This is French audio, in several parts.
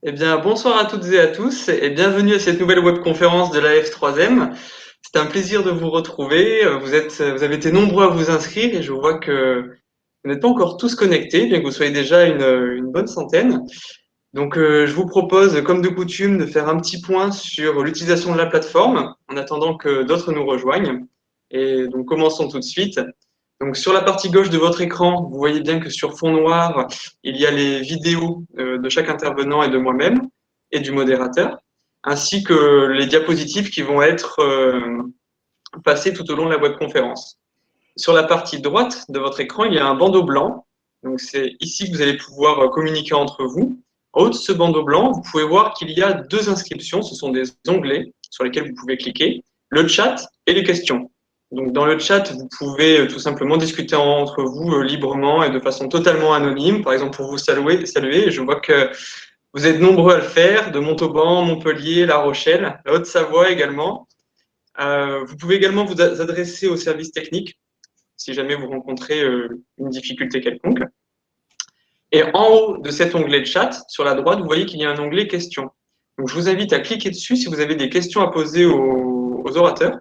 Eh bien, bonsoir à toutes et à tous et bienvenue à cette nouvelle webconférence de l'AF3M. C'est un plaisir de vous retrouver. Vous avez été nombreux à vous inscrire et je vois que vous n'êtes pas encore tous connectés, bien que vous soyez déjà une bonne centaine. Donc, je vous propose, comme de coutume, de faire un petit point sur l'utilisation de la plateforme en attendant que d'autres nous rejoignent. Et donc, commençons tout de suite. Donc, sur la partie gauche de votre écran, vous voyez bien que sur fond noir, il y a les vidéos de chaque intervenant et de moi-même et du modérateur, ainsi que les diapositives qui vont être passées tout au long de la webconférence. Sur la partie droite de votre écran, il y a un bandeau blanc. Donc, c'est ici que vous allez pouvoir communiquer entre vous. En haut de ce bandeau blanc, vous pouvez voir qu'il y a deux inscriptions. Ce sont des onglets sur lesquels vous pouvez cliquer. Le chat et les questions. Donc, dans le chat, vous pouvez tout simplement discuter entre vous librement et de façon totalement anonyme. Par exemple, pour vous saluer. Je vois que vous êtes nombreux à le faire, de Montauban, Montpellier, La Rochelle, la Haute-Savoie également. Vous pouvez également vous adresser aux services techniques si jamais vous rencontrez une difficulté quelconque. Et en haut de cet onglet de chat, sur la droite, vous voyez qu'il y a un onglet questions. Donc, je vous invite à cliquer dessus si vous avez des questions à poser aux orateurs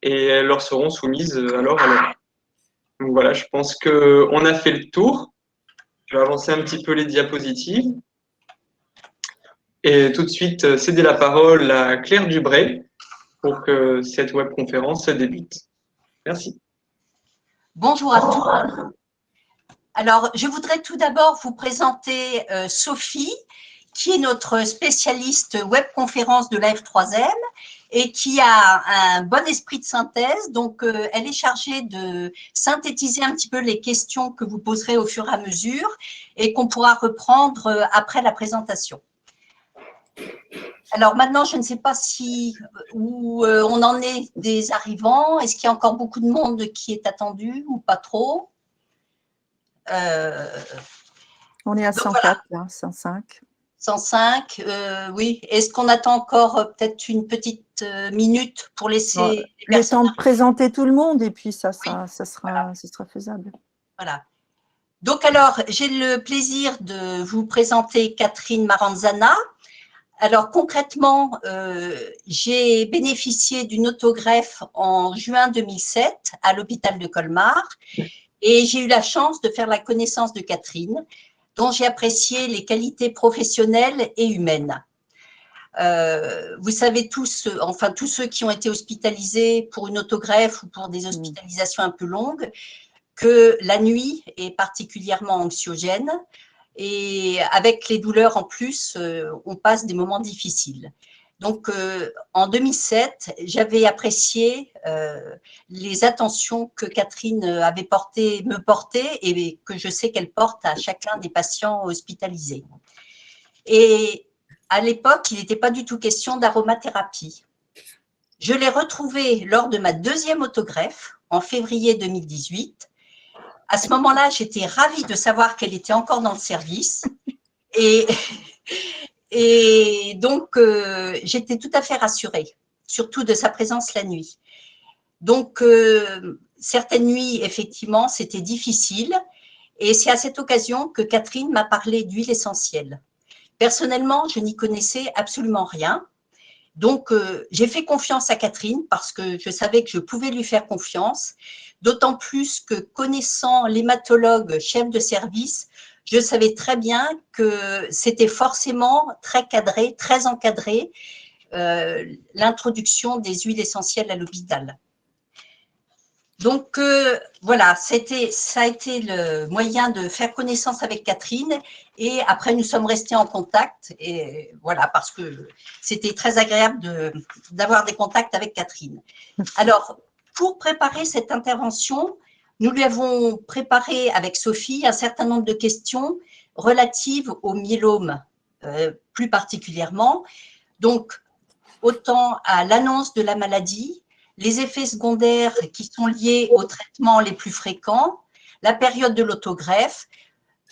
et elles leur seront soumises alors à l'heure. Donc voilà, je pense qu'on a fait le tour. Je vais avancer un petit peu les diapositives. Et tout de suite, céder la parole à Claire Dubray pour que cette webconférence débute. Merci. Bonjour à tous. Alors, je voudrais tout d'abord vous présenter Sophie, qui est notre spécialiste webconférence de la F3M et qui a un bon esprit de synthèse. Donc, elle est chargée de synthétiser un petit peu les questions que vous poserez au fur et à mesure et qu'on pourra reprendre après la présentation. Alors maintenant, je ne sais pas où on en est des arrivants. Est-ce qu'il y a encore beaucoup de monde qui est attendu ou pas trop? On est à 104, voilà. Là, 105. 105, oui. Est-ce qu'on attend encore peut-être une petite minute pour laisser le temps de présenter tout le monde et puis ça oui. sera faisable. Voilà. Donc alors, j'ai le plaisir de vous présenter Catherine Maranzana. Alors concrètement, j'ai bénéficié d'une autogreffe en juin 2007 à l'hôpital de Colmar et j'ai eu la chance de faire la connaissance de Catherine, dont j'ai apprécié les qualités professionnelles et humaines. Vous savez tous, enfin tous ceux qui ont été hospitalisés pour une autogreffe ou pour des hospitalisations un peu longues, que la nuit est particulièrement anxiogène et avec les douleurs en plus, on passe des moments difficiles. Donc, en 2007, j'avais apprécié les attentions que Catherine me portait et que je sais qu'elle porte à chacun des patients hospitalisés. Et à l'époque, il n'était pas du tout question d'aromathérapie. Je l'ai retrouvée lors de ma deuxième autogreffe en février 2018. À ce moment-là, j'étais ravie de savoir qu'elle était encore dans le service. Et donc, j'étais tout à fait rassurée, surtout de sa présence la nuit. Donc, certaines nuits, effectivement, c'était difficile. Et c'est à cette occasion que Catherine m'a parlé d'huile essentielle. Personnellement, je n'y connaissais absolument rien. Donc, j'ai fait confiance à Catherine parce que je savais que je pouvais lui faire confiance, d'autant plus que connaissant l'hématologue chef de service, je savais très bien que c'était forcément très cadré, très encadré, l'introduction des huiles essentielles à l'hôpital. Donc, voilà, ça a été le moyen de faire connaissance avec Catherine et après, nous sommes restés en contact et voilà, parce que c'était très agréable d'avoir des contacts avec Catherine. Alors, pour préparer cette intervention, nous lui avons préparé avec Sophie un certain nombre de questions relatives au myélome, plus particulièrement. Donc, autant à l'annonce de la maladie, les effets secondaires qui sont liés aux traitements les plus fréquents, la période de l'autogreffe.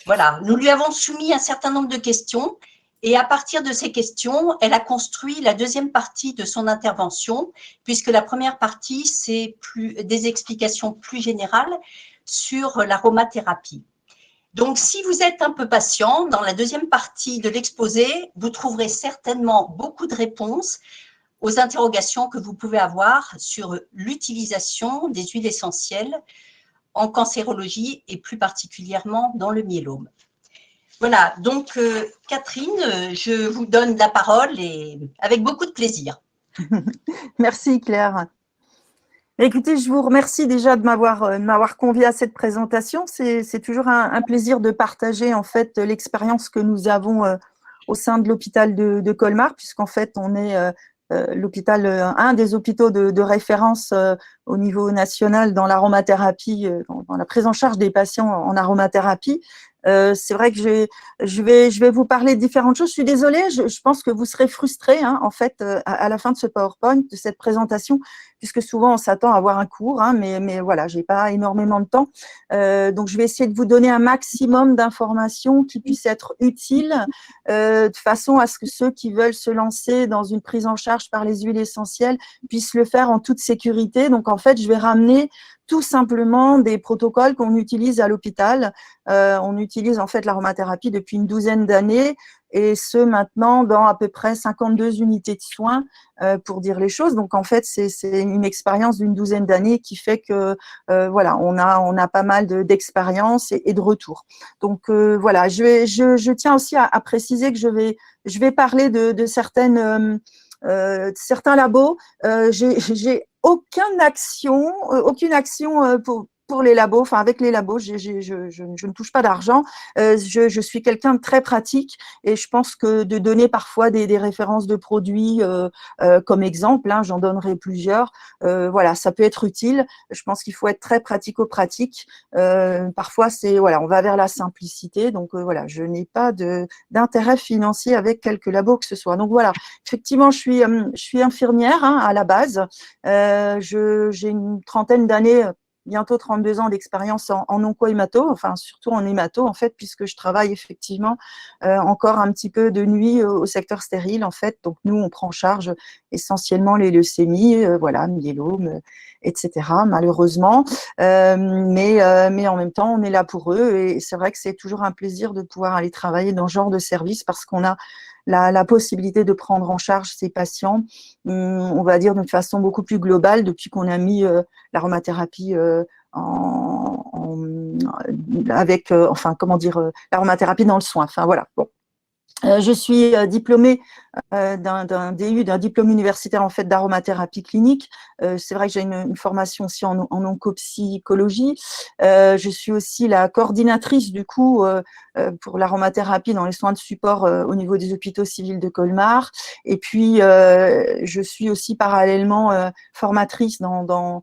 Voilà, nous lui avons soumis un certain nombre de questions et à partir de ces questions, elle a construit la deuxième partie de son intervention, puisque la première partie, c'est des explications plus générales sur l'aromathérapie. Donc, si vous êtes un peu patient, dans la deuxième partie de l'exposé, vous trouverez certainement beaucoup de réponses aux interrogations que vous pouvez avoir sur l'utilisation des huiles essentielles en cancérologie et plus particulièrement dans le myélome. Voilà, donc Catherine, je vous donne la parole et avec beaucoup de plaisir. Merci Claire. Écoutez, je vous remercie déjà de m'avoir conviée à cette présentation. C'est toujours un plaisir de partager en fait l'expérience que nous avons au sein de l'hôpital de Colmar, puisqu'en fait on est l'hôpital, un des hôpitaux de référence au niveau national dans l'aromathérapie, dans la prise en charge des patients en aromathérapie. C'est vrai que je vais vous parler de différentes choses. Je suis désolée, je pense que vous serez frustrés en fait à la fin de ce PowerPoint, de cette présentation, puisque souvent on s'attend à avoir un cours, mais voilà, j'ai pas énormément de temps. Donc je vais essayer de vous donner un maximum d'informations qui puissent être utiles, de façon à ce que ceux qui veulent se lancer dans une prise en charge par les huiles essentielles puissent le faire en toute sécurité. Donc en fait, je vais ramener tout simplement des protocoles qu'on utilise à l'hôpital. On utilise en fait l'aromathérapie depuis une douzaine d'années, et ce maintenant dans à peu près 52 unités de soins, pour dire les choses. Donc en fait, c'est une expérience d'une douzaine d'années qui fait que voilà, on a pas mal d'expérience et de retours. Donc voilà, je tiens aussi à préciser que je vais parler de certaines certains labos. J'ai aucune action pour les labos, enfin avec les labos, je ne touche pas d'argent. Je suis quelqu'un de très pratique, et je pense que de donner parfois des références de produits comme exemple, j'en donnerai plusieurs, voilà, ça peut être utile. Je pense qu'il faut être très pratico-pratique. Parfois, voilà, on va vers la simplicité, donc voilà, je n'ai pas d'intérêt financier avec quelque labo que ce soit. Donc voilà, effectivement, je suis infirmière à la base. J'ai une trentaine d'années, bientôt 32 ans d'expérience en onco-hémato, enfin surtout en hémato en fait, puisque je travaille effectivement encore un petit peu de nuit au secteur stérile en fait. Donc nous, on prend en charge essentiellement les leucémies, voilà, myélome, etc. Malheureusement, mais en même temps, on est là pour eux, et c'est vrai que c'est toujours un plaisir de pouvoir aller travailler dans ce genre de service, parce qu'on a la possibilité de prendre en charge ces patients, on va dire d'une façon beaucoup plus globale, depuis qu'on a mis l'aromathérapie avec, enfin, comment dire, l'aromathérapie dans le soin. Enfin, voilà. Bon. Je suis diplômée d'un DU, d'un diplôme universitaire en fait d'aromathérapie clinique. C'est vrai que j'ai une formation aussi en oncopsychologie. Je suis aussi la coordinatrice du coup pour l'aromathérapie dans les soins de support au niveau des hôpitaux civils de Colmar. Et puis je suis aussi parallèlement formatrice dans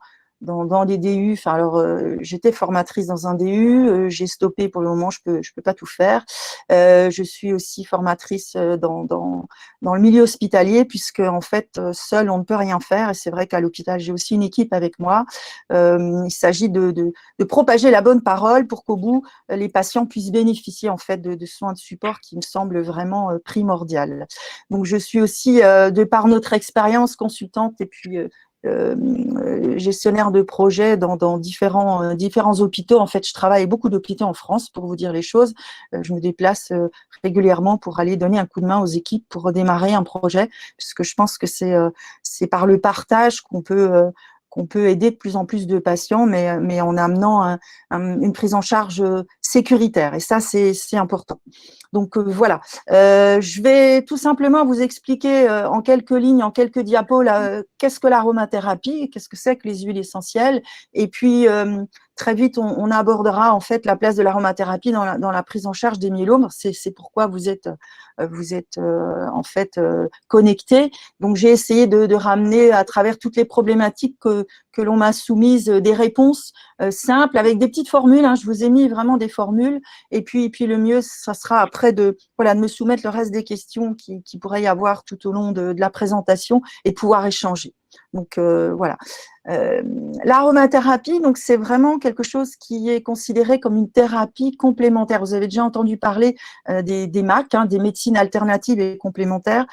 les DU. Enfin, alors, j'étais formatrice dans un DU, j'ai stoppé pour le moment, je peux pas tout faire. Je suis aussi formatrice dans le milieu hospitalier, puisque en fait, seule on ne peut rien faire. Et c'est vrai qu'à l'hôpital, j'ai aussi une équipe avec moi. Il s'agit de propager la bonne parole pour qu'au bout, les patients puissent bénéficier en fait de soins de support qui me semblent vraiment primordial. Donc, je suis aussi, de par notre expérience, consultante et puis gestionnaire de projets dans différents hôpitaux. En fait, je travaille avec beaucoup d'hôpitaux en France, pour vous dire les choses. Je me déplace régulièrement pour aller donner un coup de main aux équipes pour redémarrer un projet, puisque je pense que c'est par le partage qu'on peut aider de plus en plus de patients, mais en amenant une prise en charge sécuritaire. Et ça, c'est important. Donc voilà, je vais tout simplement vous expliquer en quelques lignes, en quelques diapos, qu'est-ce que l'aromathérapie, qu'est-ce que c'est que les huiles essentielles, et puis très vite on abordera en fait la place de l'aromathérapie dans la prise en charge des myélomes. C'est pourquoi vous êtes en fait connectés. Donc j'ai essayé de ramener à travers toutes les problématiques que l'on m'a soumises des réponses simples avec des petites formules. Je vous ai mis vraiment des formules, et puis le mieux, ça sera après de me soumettre le reste des questions qui pourrait y avoir tout au long de la présentation, et pouvoir échanger. Donc, voilà. L'aromathérapie, donc c'est vraiment quelque chose qui est considéré comme une thérapie complémentaire. Vous avez déjà entendu parler des MAC, hein, des médecines alternatives et complémentaires.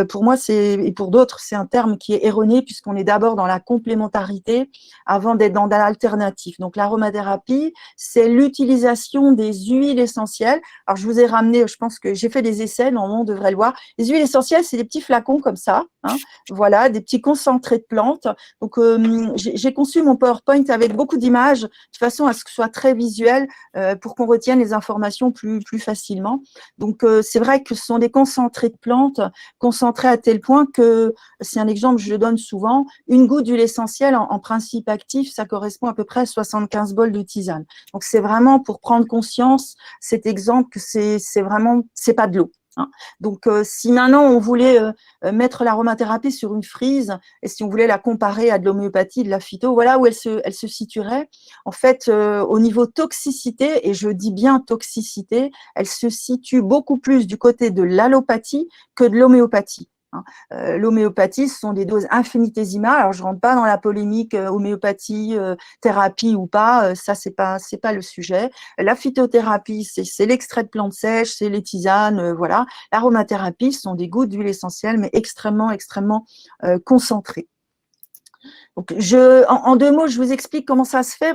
Pour moi, et pour d'autres, c'est un terme qui est erroné puisqu'on est d'abord dans la complémentarité avant d'être dans l'alternative. Donc l'aromathérapie, c'est l'utilisation des huiles essentielles. Alors je vous ai ramené, je pense que j'ai fait des essais, normalement on devrait le voir. Les huiles essentielles, c'est des petits flacons comme ça, hein, voilà, des petits concentrés de plantes. Donc, j'ai conçu mon PowerPoint avec beaucoup d'images, de façon à ce que ce soit très visuel, pour qu'on retienne les informations plus facilement. Donc, c'est vrai que ce sont des concentrés de plantes, concentrés à tel point que, c'est un exemple que je donne souvent, une goutte d'huile essentielle, en principe actif, ça correspond à peu près à 75 bols de tisane. Donc, c'est vraiment pour prendre conscience, cet exemple, que c'est vraiment, c'est pas de l'eau. Hein. Donc, si maintenant on voulait mettre l'aromathérapie sur une frise et si on voulait la comparer à de l'homéopathie, de la phyto, voilà où elle se situerait. En fait, au niveau toxicité, et je dis bien toxicité, elle se situe beaucoup plus du côté de l'allopathie que de l'homéopathie. Hein. L'homéopathie, ce sont des doses infinitésimales. Alors, je rentre pas dans la polémique homéopathie, thérapie ou pas. Ça, c'est pas le sujet. La phytothérapie, c'est l'extrait de plantes sèches, c'est les tisanes, voilà. L'aromathérapie, ce sont des gouttes d'huile essentielle, mais extrêmement, extrêmement concentrées. Donc, en deux mots, je vous explique comment ça se fait,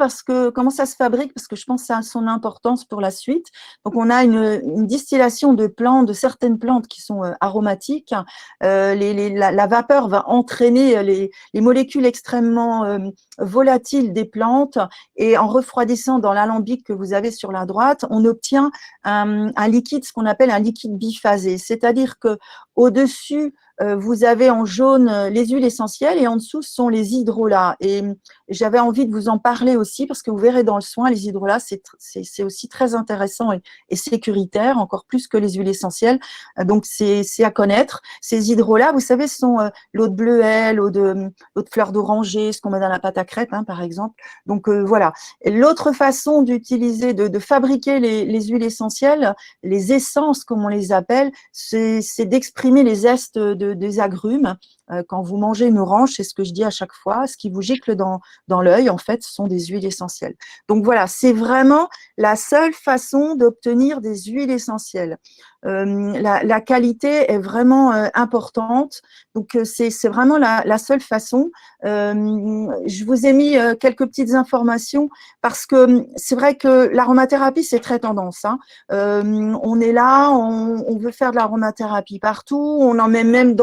comment ça se fabrique, parce que je pense que ça a son importance pour la suite. Donc, on a une distillation de plantes, de certaines plantes qui sont aromatiques. La vapeur va entraîner les molécules extrêmement volatiles des plantes, et en refroidissant dans l'alambic que vous avez sur la droite, on obtient un liquide, ce qu'on appelle un liquide biphasé. C'est-à-dire que au-dessus, vous avez en jaune les huiles essentielles et en dessous ce sont les hydrolats. Et j'avais envie de vous en parler aussi parce que vous verrez dans le soin, les hydrolats, c'est aussi très intéressant et sécuritaire, encore plus que les huiles essentielles. Donc, c'est à connaître. Ces hydrolats, vous savez, ce sont l'eau de bleuet, l'eau de fleur d'oranger, ce qu'on met dans la pâte à crêpes, hein, par exemple. Donc, voilà. L'autre façon d'utiliser, de fabriquer les huiles essentielles, les essences, comme on les appelle, c'est d'exprimer les zestes des agrumes. Quand vous mangez une orange, c'est ce que je dis à chaque fois, ce qui vous gicle dans l'œil, en fait, ce sont des huiles essentielles. Donc voilà, c'est vraiment la seule façon d'obtenir des huiles essentielles. La qualité est vraiment importante, donc c'est vraiment la seule façon. Je vous ai mis quelques petites informations parce que c'est vrai que l'aromathérapie, c'est très tendance. Hein. On est là, on veut faire de l'aromathérapie partout, on en met même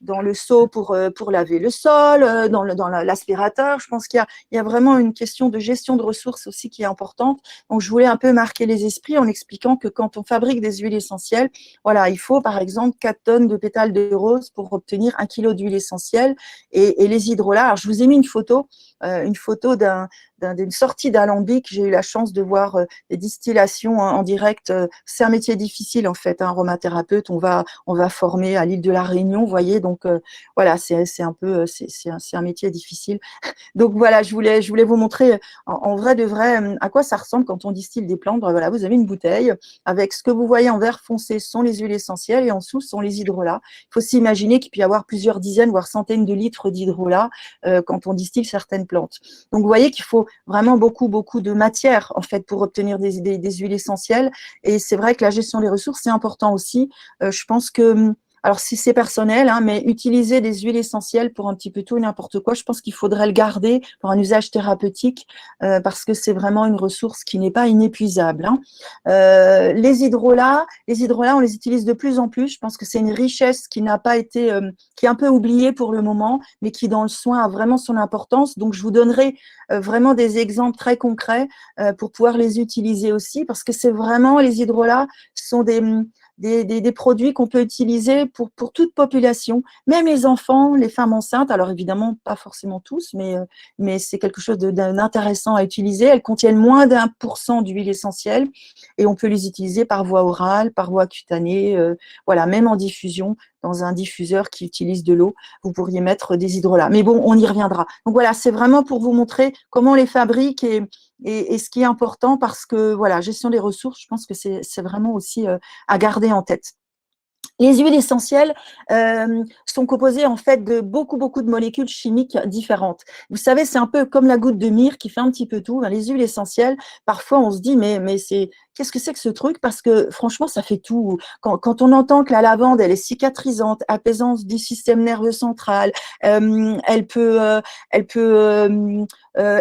dans le seau pour laver le sol, dans l'aspirateur. Je pense qu'il y a vraiment une question de gestion de ressources aussi qui est importante. Donc, je voulais un peu marquer les esprits en expliquant que quand on fabrique des huiles essentielles, voilà, il faut par exemple 4 tonnes de pétales de rose pour obtenir 1 kilo d'huile essentielle et les hydrolats. Alors, je vous ai mis une photo d'une sortie d'alambic. J'ai eu la chance de voir des distillations en direct. C'est un métier difficile en fait, un aromathérapeute. On va former à l'île de la Réunion, vous voyez. Donc voilà, c'est un métier difficile. Donc voilà, je voulais vous montrer en vrai de vrai à quoi ça ressemble quand on distille des plantes. Voilà, vous avez une bouteille avec ce que vous voyez en vert foncé, ce sont les huiles essentielles et en dessous ce sont les hydrolats. Il faut s'imaginer qu'il peut y avoir plusieurs dizaines voire centaines de litres d'hydrolats quand on distille certaines plantes. Donc vous voyez qu'il faut vraiment beaucoup de matière en fait pour obtenir des huiles essentielles. Et c'est vrai que la gestion des ressources c'est important aussi. Je pense que alors, si c'est personnel, hein, mais utiliser des huiles essentielles pour un petit peu tout et n'importe quoi, je pense qu'il faudrait le garder pour un usage thérapeutique parce que c'est vraiment une ressource qui n'est pas inépuisable. Hein. Les hydrolats, on les utilise de plus en plus. Je pense que c'est une richesse qui n'a pas été, qui est un peu oubliée pour le moment, mais qui dans le soin a vraiment son importance. Donc, je vous donnerai vraiment des exemples très concrets pour pouvoir les utiliser aussi parce que c'est vraiment, les hydrolats sont des produits qu'on peut utiliser pour toute population, même les enfants, les femmes enceintes. Alors évidemment, pas forcément tous, mais c'est quelque chose d'intéressant à utiliser. Elles contiennent moins d'1% d'huile essentielle et on peut les utiliser par voie orale, par voie cutanée, voilà, même en diffusion. Dans un diffuseur qui utilise de l'eau, vous pourriez mettre des hydrolats. Mais bon, on y reviendra. Donc voilà, c'est vraiment pour vous montrer comment on les fabrique et ce qui est important parce que voilà, gestion des ressources, je pense que c'est vraiment aussi à garder en tête. Les huiles essentielles sont composées en fait de beaucoup de molécules chimiques différentes. Vous savez, c'est un peu comme la goutte de myrrhe qui fait un petit peu tout. Les huiles essentielles, parfois on se dit mais c'est qu'est-ce que c'est que ce truc? Parce que franchement, ça fait tout. Quand on entend que la lavande, elle est cicatrisante, apaisante du système nerveux central, elle peut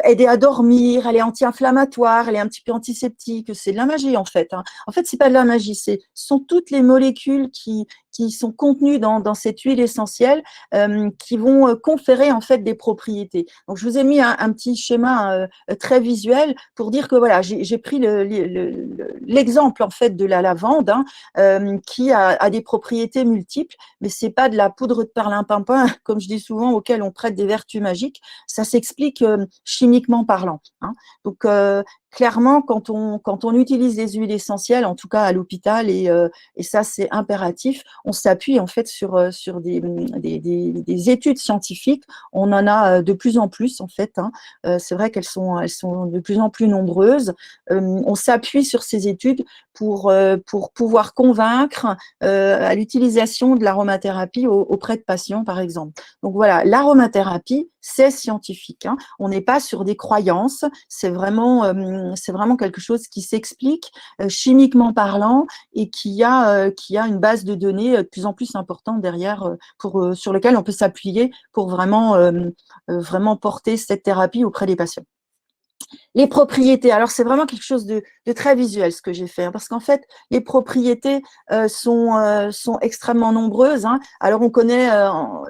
aider à dormir, elle est anti-inflammatoire, elle est un petit peu antiseptique. C'est de la magie en fait. En fait, c'est pas de la magie, sont toutes les molécules qui sont contenues dans cette huile essentielle qui vont conférer en fait des propriétés. Donc, je vous ai mis un petit schéma très visuel pour dire que voilà, j'ai pris l'exemple en fait de la lavande qui a des propriétés multiples, mais c'est pas de la poudre de perlimpinpin, comme je dis souvent, auquel on prête des vertus magiques. Ça s'explique chimiquement parlant. Donc, clairement, quand on utilise des huiles essentielles, en tout cas à l'hôpital, et ça c'est impératif, on s'appuie en fait sur des études scientifiques. On en a de plus en plus en fait. C'est vrai qu'elles sont de plus en plus nombreuses. On s'appuie sur ces études pour pouvoir convaincre à l'utilisation de l'aromathérapie auprès de patients, par exemple. Donc voilà, l'aromathérapie, c'est scientifique. On n'est pas sur des croyances, c'est vraiment quelque chose qui s'explique chimiquement parlant et qui a une base de données de plus en plus importante derrière sur lequel on peut s'appuyer pour vraiment porter cette thérapie auprès des patients. Les propriétés, alors c'est vraiment quelque chose de très visuel ce que j'ai fait, parce qu'en fait, les propriétés sont extrêmement nombreuses. Alors on connaît,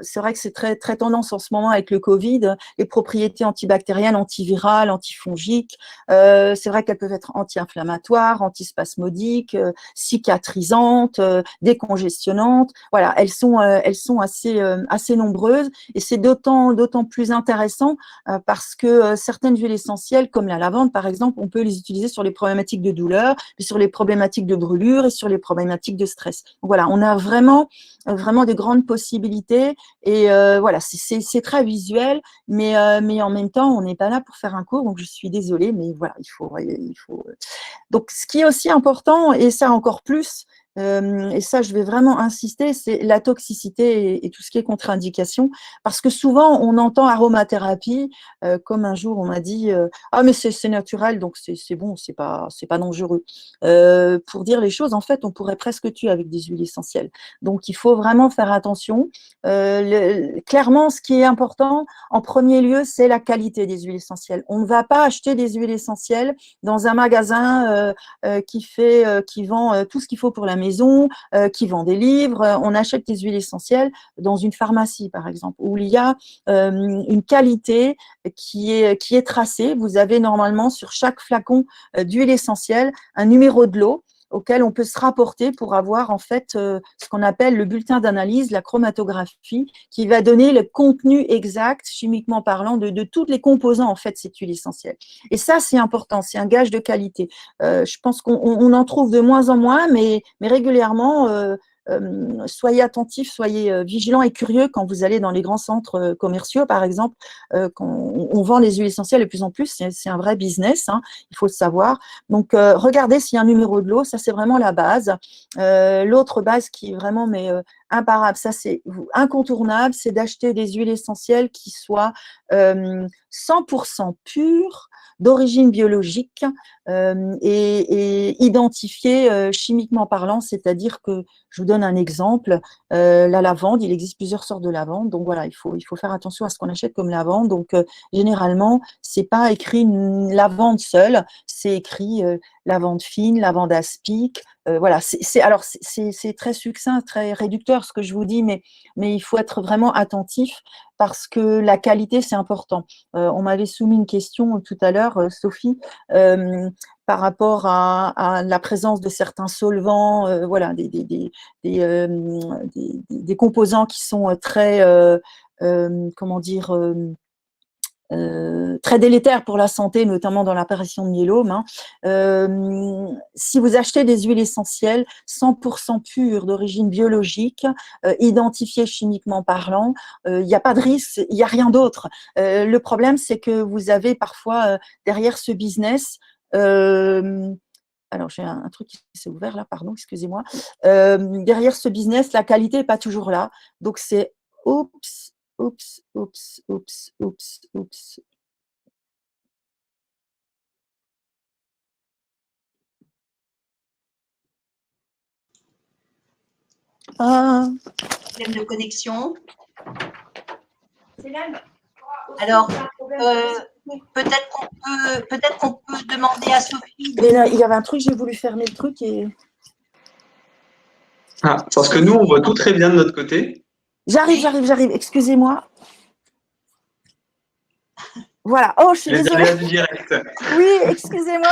c'est vrai que c'est très tendance en ce moment avec le Covid, les propriétés antibactériennes, antivirales, antifongiques. C'est vrai qu'elles peuvent être anti-inflammatoires, antispasmodiques, cicatrisantes, décongestionnantes. Voilà, elles sont assez nombreuses et c'est d'autant plus intéressant parce que certaines huiles essentielles, comme la lavande par exemple, on peut les utiliser sur les problématiques de douleur, sur les problématiques de brûlure et sur les problématiques de stress. Donc, voilà, on a vraiment de grandes possibilités et voilà, c'est très visuel, mais en même temps, on n'est pas là pour faire un cours, donc je suis désolée, mais voilà, il faut. Donc, ce qui est aussi important, et ça encore plus, et ça, je vais vraiment insister, c'est la toxicité et tout ce qui est contre-indication, parce que souvent, on entend aromathérapie, comme un jour, on m'a dit ah, mais c'est naturel, donc c'est bon, c'est pas dangereux. Pour dire les choses, en fait, on pourrait presque tuer avec des huiles essentielles. Donc, il faut vraiment faire attention. Clairement, ce qui est important, en premier lieu, c'est la qualité des huiles essentielles. On ne va pas acheter des huiles essentielles dans un magasin qui vend tout ce qu'il faut pour la maison, qui vend des livres. On achète des huiles essentielles dans une pharmacie, par exemple, où il y a une qualité qui est tracée. Vous avez normalement sur chaque flacon d'huile essentielle un numéro de lot auquel on peut se rapporter pour avoir en fait ce qu'on appelle le bulletin d'analyse, la chromatographie, qui va donner le contenu exact, chimiquement parlant, de tous les composants en fait de cette huile essentielle. Et ça, c'est important, c'est un gage de qualité. Je pense qu'on en trouve de moins en moins, mais régulièrement, soyez attentifs, soyez vigilants et curieux quand vous allez dans les grands centres commerciaux, par exemple, quand on vend les huiles essentielles de plus en plus, c'est un vrai business, il faut le savoir. Donc, regardez s'il y a un numéro de lot, ça c'est vraiment la base. L'autre base qui est vraiment imparable, ça c'est incontournable, c'est d'acheter des huiles essentielles qui soient 100% pures, d'origine biologique et identifiées chimiquement parlant, c'est-à-dire que, je vous donne un exemple, la lavande, il existe plusieurs sortes de lavande, donc voilà, il faut faire attention à ce qu'on achète comme lavande. Donc généralement, c'est pas écrit lavande seule, c'est écrit lavande fine, lavande aspic. Voilà, c'est très succinct, très réducteur ce que je vous dis, mais il faut être vraiment attentif parce que la qualité, c'est important. On m'avait soumis une question tout à l'heure, Sophie, par rapport à la présence de certains solvants, voilà, des composants qui sont très, comment dire, très délétères pour la santé, notamment dans l'apparition de myélome. Si vous achetez des huiles essentielles 100% pures, d'origine biologique, identifiées chimiquement parlant, il n'y a pas de risque, il n'y a rien d'autre. Le problème, c'est que vous avez parfois derrière ce business alors j'ai un truc qui s'est ouvert là, pardon, excusez-moi. Derrière ce business, la qualité n'est pas toujours là. Donc c'est oups, oups, oups, oups, oups, oups. Problème de connexion. Alors, peut-être qu'on peut demander à Sophie. Mais là, il y avait un truc, j'ai voulu fermer le truc et. Ah, parce que nous, on voit tout très bien de notre côté. J'arrive. Excusez-moi. Voilà. Oh, je suis Les désolée. aléas du direct. Oui, excusez-moi.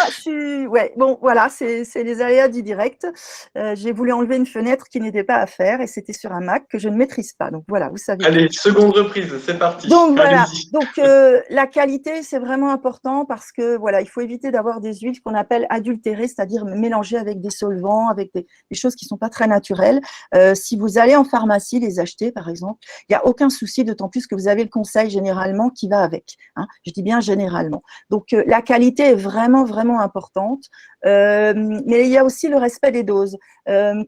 Ouais, bon, voilà, c'est les aléas du direct. J'ai voulu enlever une fenêtre qui n'était pas à faire et c'était sur un Mac que je ne maîtrise pas. Donc voilà, vous savez. Allez, seconde reprise, c'est parti. Donc voilà, Allez-y. donc la qualité c'est vraiment important parce que voilà, il faut éviter d'avoir des huiles qu'on appelle adultérées, c'est-à-dire mélangées avec des solvants, avec des choses qui sont pas très naturelles. Si vous allez en pharmacie les acheter par exemple, il n'y a aucun souci, d'autant plus que vous avez le conseil généralement qui va avec. Hein, je dis bien généralement. Donc la qualité est vraiment vraiment importante, mais il y a aussi le respect des doses.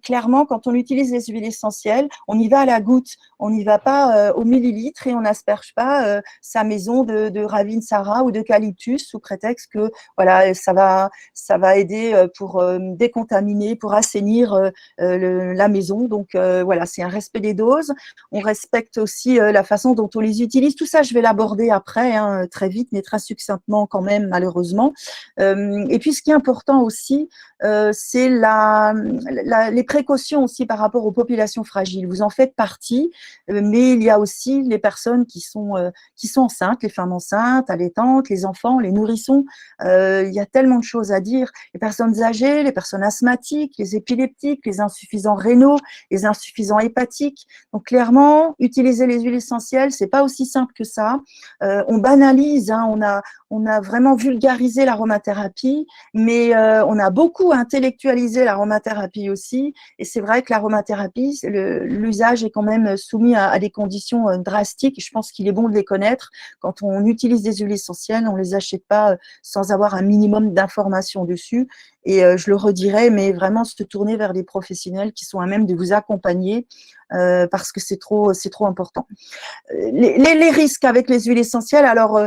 Clairement, quand on utilise les huiles essentielles, on y va à la goutte, on n'y va pas au millilitre et on n'asperge pas sa maison de Ravinsara ou d'eucalyptus sous prétexte que voilà, ça va aider pour décontaminer, pour assainir la maison. Donc voilà, c'est un respect des doses. On respecte aussi la façon dont on les utilise. Tout ça, je vais l'aborder après, hein, très vite, mais très succinctement quand même, malheureusement. Et puis, ce qui est important aussi, c'est les précautions aussi par rapport aux populations fragiles. Vous en faites partie, mais il y a aussi les personnes qui sont enceintes, les femmes enceintes, allaitantes, les enfants, les nourrissons. Il y a tellement de choses à dire. Les personnes âgées, les personnes asthmatiques, les épileptiques, les insuffisants rénaux, les insuffisants hépatiques. Donc clairement, utiliser les huiles essentielles, c'est pas aussi simple que ça. On banalise, hein, on a vraiment vulgarisé l'aromathérapie, mais on a beaucoup intellectualisé l'aromathérapie aussi. Et c'est vrai que l'aromathérapie, l'usage est quand même soumis à des conditions drastiques. Je pense qu'il est bon de les connaître. Quand on utilise des huiles essentielles, on ne les achète pas sans avoir un minimum d'informations dessus. Et je le redirai, mais vraiment se tourner vers des professionnels qui sont à même de vous accompagner parce que c'est trop important. Les risques avec les huiles essentielles, alors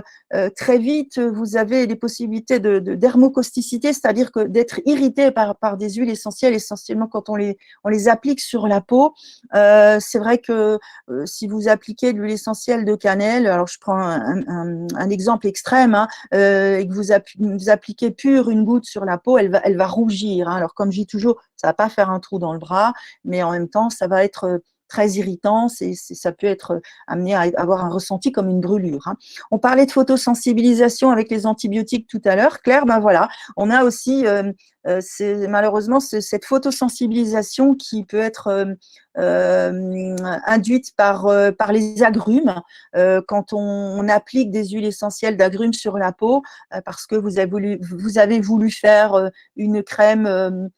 très vite, vous avez des possibilités de dermocausticité, c'est-à-dire que d'être irrité par des huiles essentielles, essentiellement quand on les applique sur la peau. C'est vrai que si vous appliquez de l'huile essentielle de cannelle, alors je prends un exemple extrême, hein, et que vous appliquez pure une goutte sur la peau, elle va rougir. Hein. Alors comme je dis toujours, ça va pas faire un trou dans le bras, mais en même temps, ça va être très irritant, ça peut être amené à avoir un ressenti comme une brûlure. Hein. On parlait de photosensibilisation avec les antibiotiques tout à l'heure. Claire, ben voilà, on a aussi malheureusement cette photosensibilisation qui peut être induite par les agrumes. Quand on applique des huiles essentielles d'agrumes sur la peau, parce que vous avez voulu faire une crème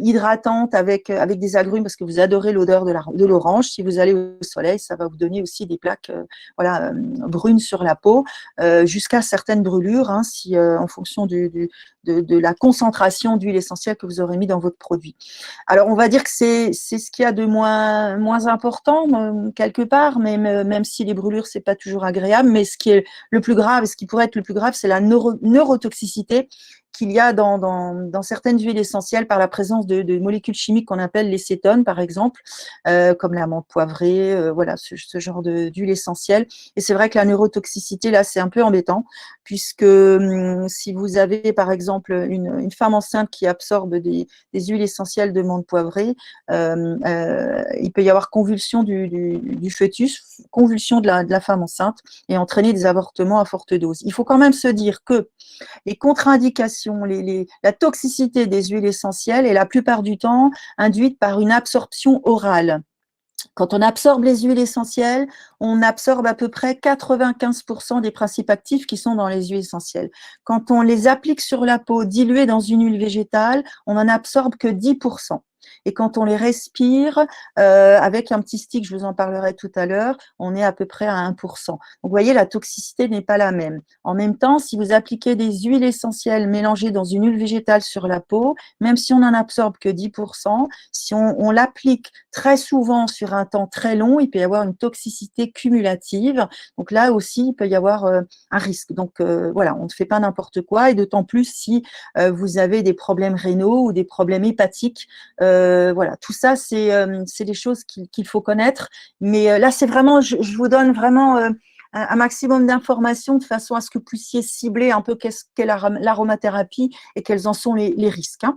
hydratante avec des agrumes parce que vous adorez l'odeur de l'orange. Si vous allez au soleil, ça va vous donner aussi des plaques brunes sur la peau, jusqu'à certaines brûlures, hein, si, en fonction de la concentration d'huile essentielle que vous aurez mis dans votre produit. Alors, on va dire que c'est ce qu'il y a de moins important, quelque part, mais même si les brûlures, c'est pas toujours agréable, mais ce qui est le plus grave, ce qui pourrait être le plus grave, c'est la neurotoxicité qu'il y a dans certaines huiles essentielles par la présence de molécules chimiques qu'on appelle les cétones, par exemple, comme la menthe poivrée, voilà, ce genre d'huile essentielle. Et c'est vrai que la neurotoxicité, là, c'est un peu embêtant, puisque si vous avez, par exemple, une femme enceinte qui absorbe des huiles essentielles de menthe poivrée, il peut y avoir convulsion du fœtus, convulsion de la femme enceinte et entraîner des avortements à forte dose. Il faut quand même se dire que les contre-indications, la toxicité des huiles essentielles est la plupart du temps induite par une absorption orale. Quand on absorbe les huiles essentielles, on absorbe à peu près 95% des principes actifs qui sont dans les huiles essentielles. Quand on les applique sur la peau diluées dans une huile végétale, on n'en absorbe que 10%. Et quand on les respire, avec un petit stick, je vous en parlerai tout à l'heure, on est à peu près à 1%. Donc, vous voyez, la toxicité n'est pas la même. En même temps, si vous appliquez des huiles essentielles mélangées dans une huile végétale sur la peau, même si on n'en absorbe que 10%, si on l'applique très souvent sur un temps très long, il peut y avoir une toxicité cumulative. Donc là aussi, il peut y avoir un risque. Donc voilà, on ne fait pas n'importe quoi, et d'autant plus si vous avez des problèmes rénaux ou des problèmes hépatiques. Voilà, tout ça, c'est des choses qu'il faut connaître. Mais là, c'est vraiment, je vous donne vraiment un maximum d'informations de façon à ce que vous puissiez cibler un peu qu'est-ce qu'est l'aromathérapie et quels en sont les risques, hein.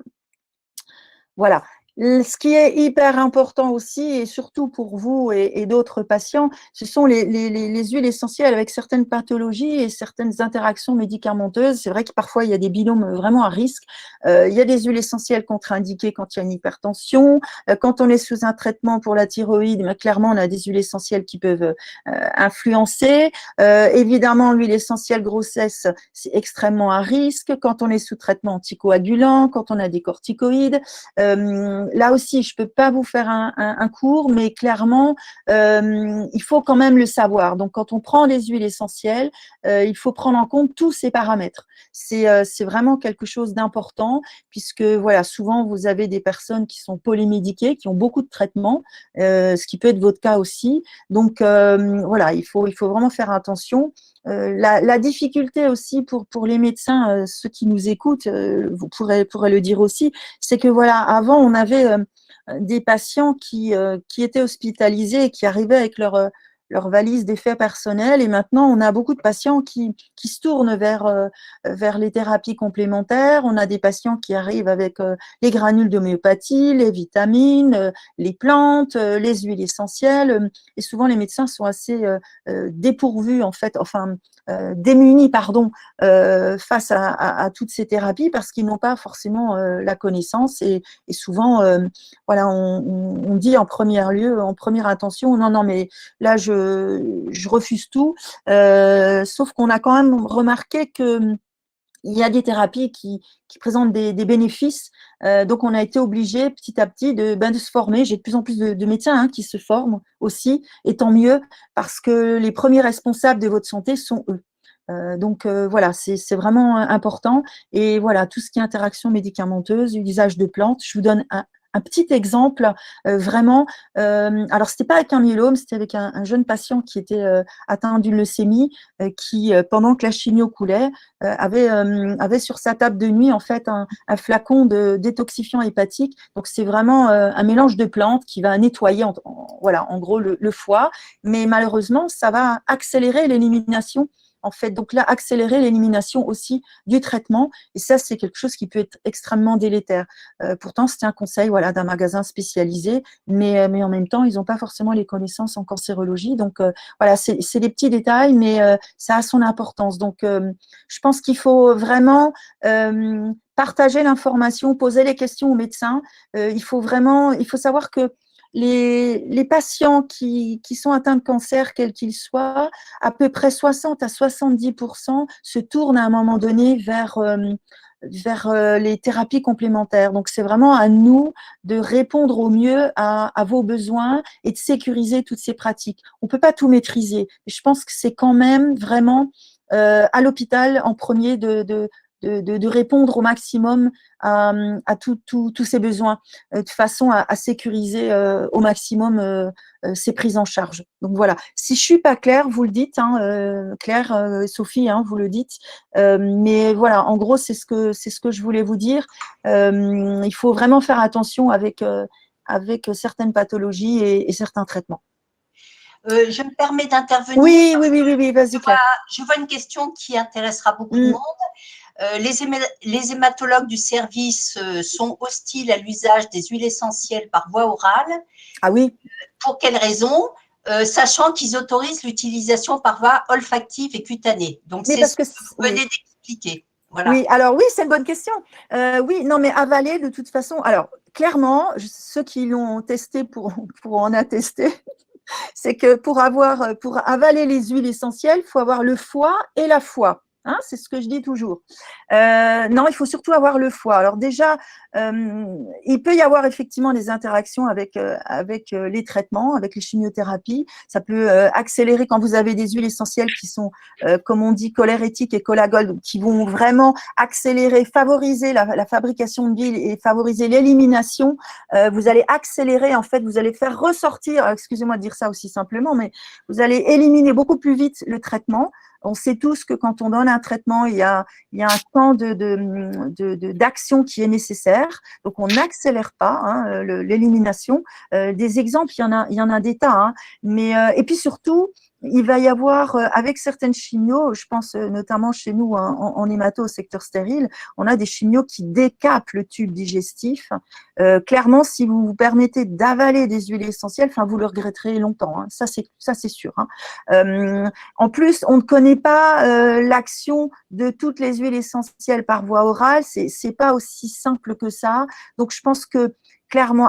Voilà. Ce qui est hyper important aussi, et surtout pour vous et d'autres patients, ce sont les huiles essentielles avec certaines pathologies et certaines interactions médicamenteuses. C'est vrai que parfois, il y a des binômes vraiment à risque. Il y a des huiles essentielles contre-indiquées quand il y a une hypertension. Quand on est sous un traitement pour la thyroïde, mais clairement, on a des huiles essentielles qui peuvent influencer. Évidemment, l'huile essentielle grossesse, c'est extrêmement à risque. Quand on est sous traitement anticoagulant, quand on a des corticoïdes, là aussi, je ne peux pas vous faire un cours, mais clairement, il faut quand même le savoir. Donc, quand on prend des huiles essentielles, il faut prendre en compte tous ces paramètres. C'est vraiment quelque chose d'important, puisque voilà, souvent, vous avez des personnes qui sont polymédiquées, qui ont beaucoup de traitements, ce qui peut être votre cas aussi. Donc, voilà, il faut vraiment faire attention. La difficulté aussi pour les médecins, ceux qui nous écoutent, vous pourrez le dire aussi, c'est que voilà, avant, on avait des patients qui étaient hospitalisés et qui arrivaient avec leur valise d'effets personnels. Et maintenant, on a beaucoup de patients qui se tournent vers les thérapies complémentaires. On a des patients qui arrivent avec les granules d'homéopathie, les vitamines, les plantes, les huiles essentielles. Et souvent, les médecins sont assez dépourvus, en fait, enfin, démunis, pardon, face à toutes ces thérapies parce qu'ils n'ont pas forcément la connaissance. Et souvent, voilà, on dit en premier lieu, en première intention, non, mais là, je refuse tout. Sauf qu'on a quand même remarqué que il y a des thérapies qui présentent des bénéfices. Donc, on a été obligé petit à petit de se former. J'ai de plus en plus de médecins qui se forment aussi, et tant mieux, parce que les premiers responsables de votre santé sont eux. Donc, voilà, c'est vraiment important. Et voilà, tout ce qui est interaction médicamenteuse, usage de plantes, je vous donne un petit exemple, vraiment. Alors, c'était pas avec un myélome, c'était avec un jeune patient qui était atteint d'une leucémie, qui, pendant que la chimio coulait, avait sur sa table de nuit en fait un flacon de détoxifiant hépatique. Donc, c'est vraiment un mélange de plantes qui va nettoyer, voilà, en gros, le foie. Mais malheureusement, ça va accélérer l'élimination. En fait, donc là, accélérer l'élimination aussi du traitement. Et ça, c'est quelque chose qui peut être extrêmement délétère. Pourtant, c'était un conseil, voilà, d'un magasin spécialisé, mais en même temps, ils n'ont pas forcément les connaissances en cancérologie. Donc, voilà, c'est des petits détails, mais ça a son importance. Donc, je pense qu'il faut vraiment partager l'information, poser les questions aux médecins. Il faut savoir que les patients qui sont atteints de cancer, quels qu'ils soient, à peu près 60 à 70% se tournent à un moment donné vers les thérapies complémentaires. Donc, c'est vraiment à nous de répondre au mieux à vos besoins et de sécuriser toutes ces pratiques. On ne peut pas tout maîtriser. Je pense que c'est quand même vraiment à l'hôpital en premier de répondre au maximum à tous ces besoins, de façon à sécuriser au maximum ces prises en charge. Donc voilà, si je ne suis pas claire, vous le dites, Claire, Sophie, vous le dites, mais voilà, en gros, c'est ce que je voulais vous dire. Il faut vraiment faire attention avec certaines pathologies et certains traitements. Je me permets d'intervenir. Oui, vas-y, Claire. Je vois une question qui intéressera beaucoup de monde. Les hématologues du service sont hostiles à l'usage des huiles essentielles par voie orale. Ah oui. Pour quelles raisons? Sachant qu'ils autorisent l'utilisation par voie olfactive et cutanée. Donc, c'est ce que vous venez d'expliquer. Voilà. Oui, alors oui, c'est une bonne question. Oui, non, mais avaler de toute façon. Alors, clairement, ceux qui l'ont testé pour en attester, c'est que pour avaler les huiles essentielles, il faut avoir le foie et la foi. Hein, c'est ce que je dis toujours. Non, il faut surtout avoir le foie. Alors déjà, il peut y avoir effectivement des interactions avec les traitements, avec les chimiothérapies. Ça peut accélérer quand vous avez des huiles essentielles qui sont, comme on dit, cholérétiques et collagol, qui vont vraiment accélérer, favoriser la fabrication de l'huile et favoriser l'élimination. Vous allez accélérer, en fait, vous allez faire ressortir, excusez-moi de dire ça aussi simplement, mais vous allez éliminer beaucoup plus vite le traitement. On sait tous que quand on donne un traitement, il y a un temps d'action qui est nécessaire. Donc, on n'accélère pas hein, l'élimination. Des exemples, il y en a des tas. Hein, mais, et puis surtout, il va y avoir, avec certaines chimios, je pense notamment chez nous en hémato au secteur stérile, on a des chimios qui décapent le tube digestif. Clairement, si vous vous permettez d'avaler des huiles essentielles, enfin, vous le regretterez longtemps. Hein, ça, c'est sûr. Hein. En plus, on ne connaît pas l'action de toutes les huiles essentielles par voie orale. C'est pas aussi simple que ça. Donc, je pense que clairement,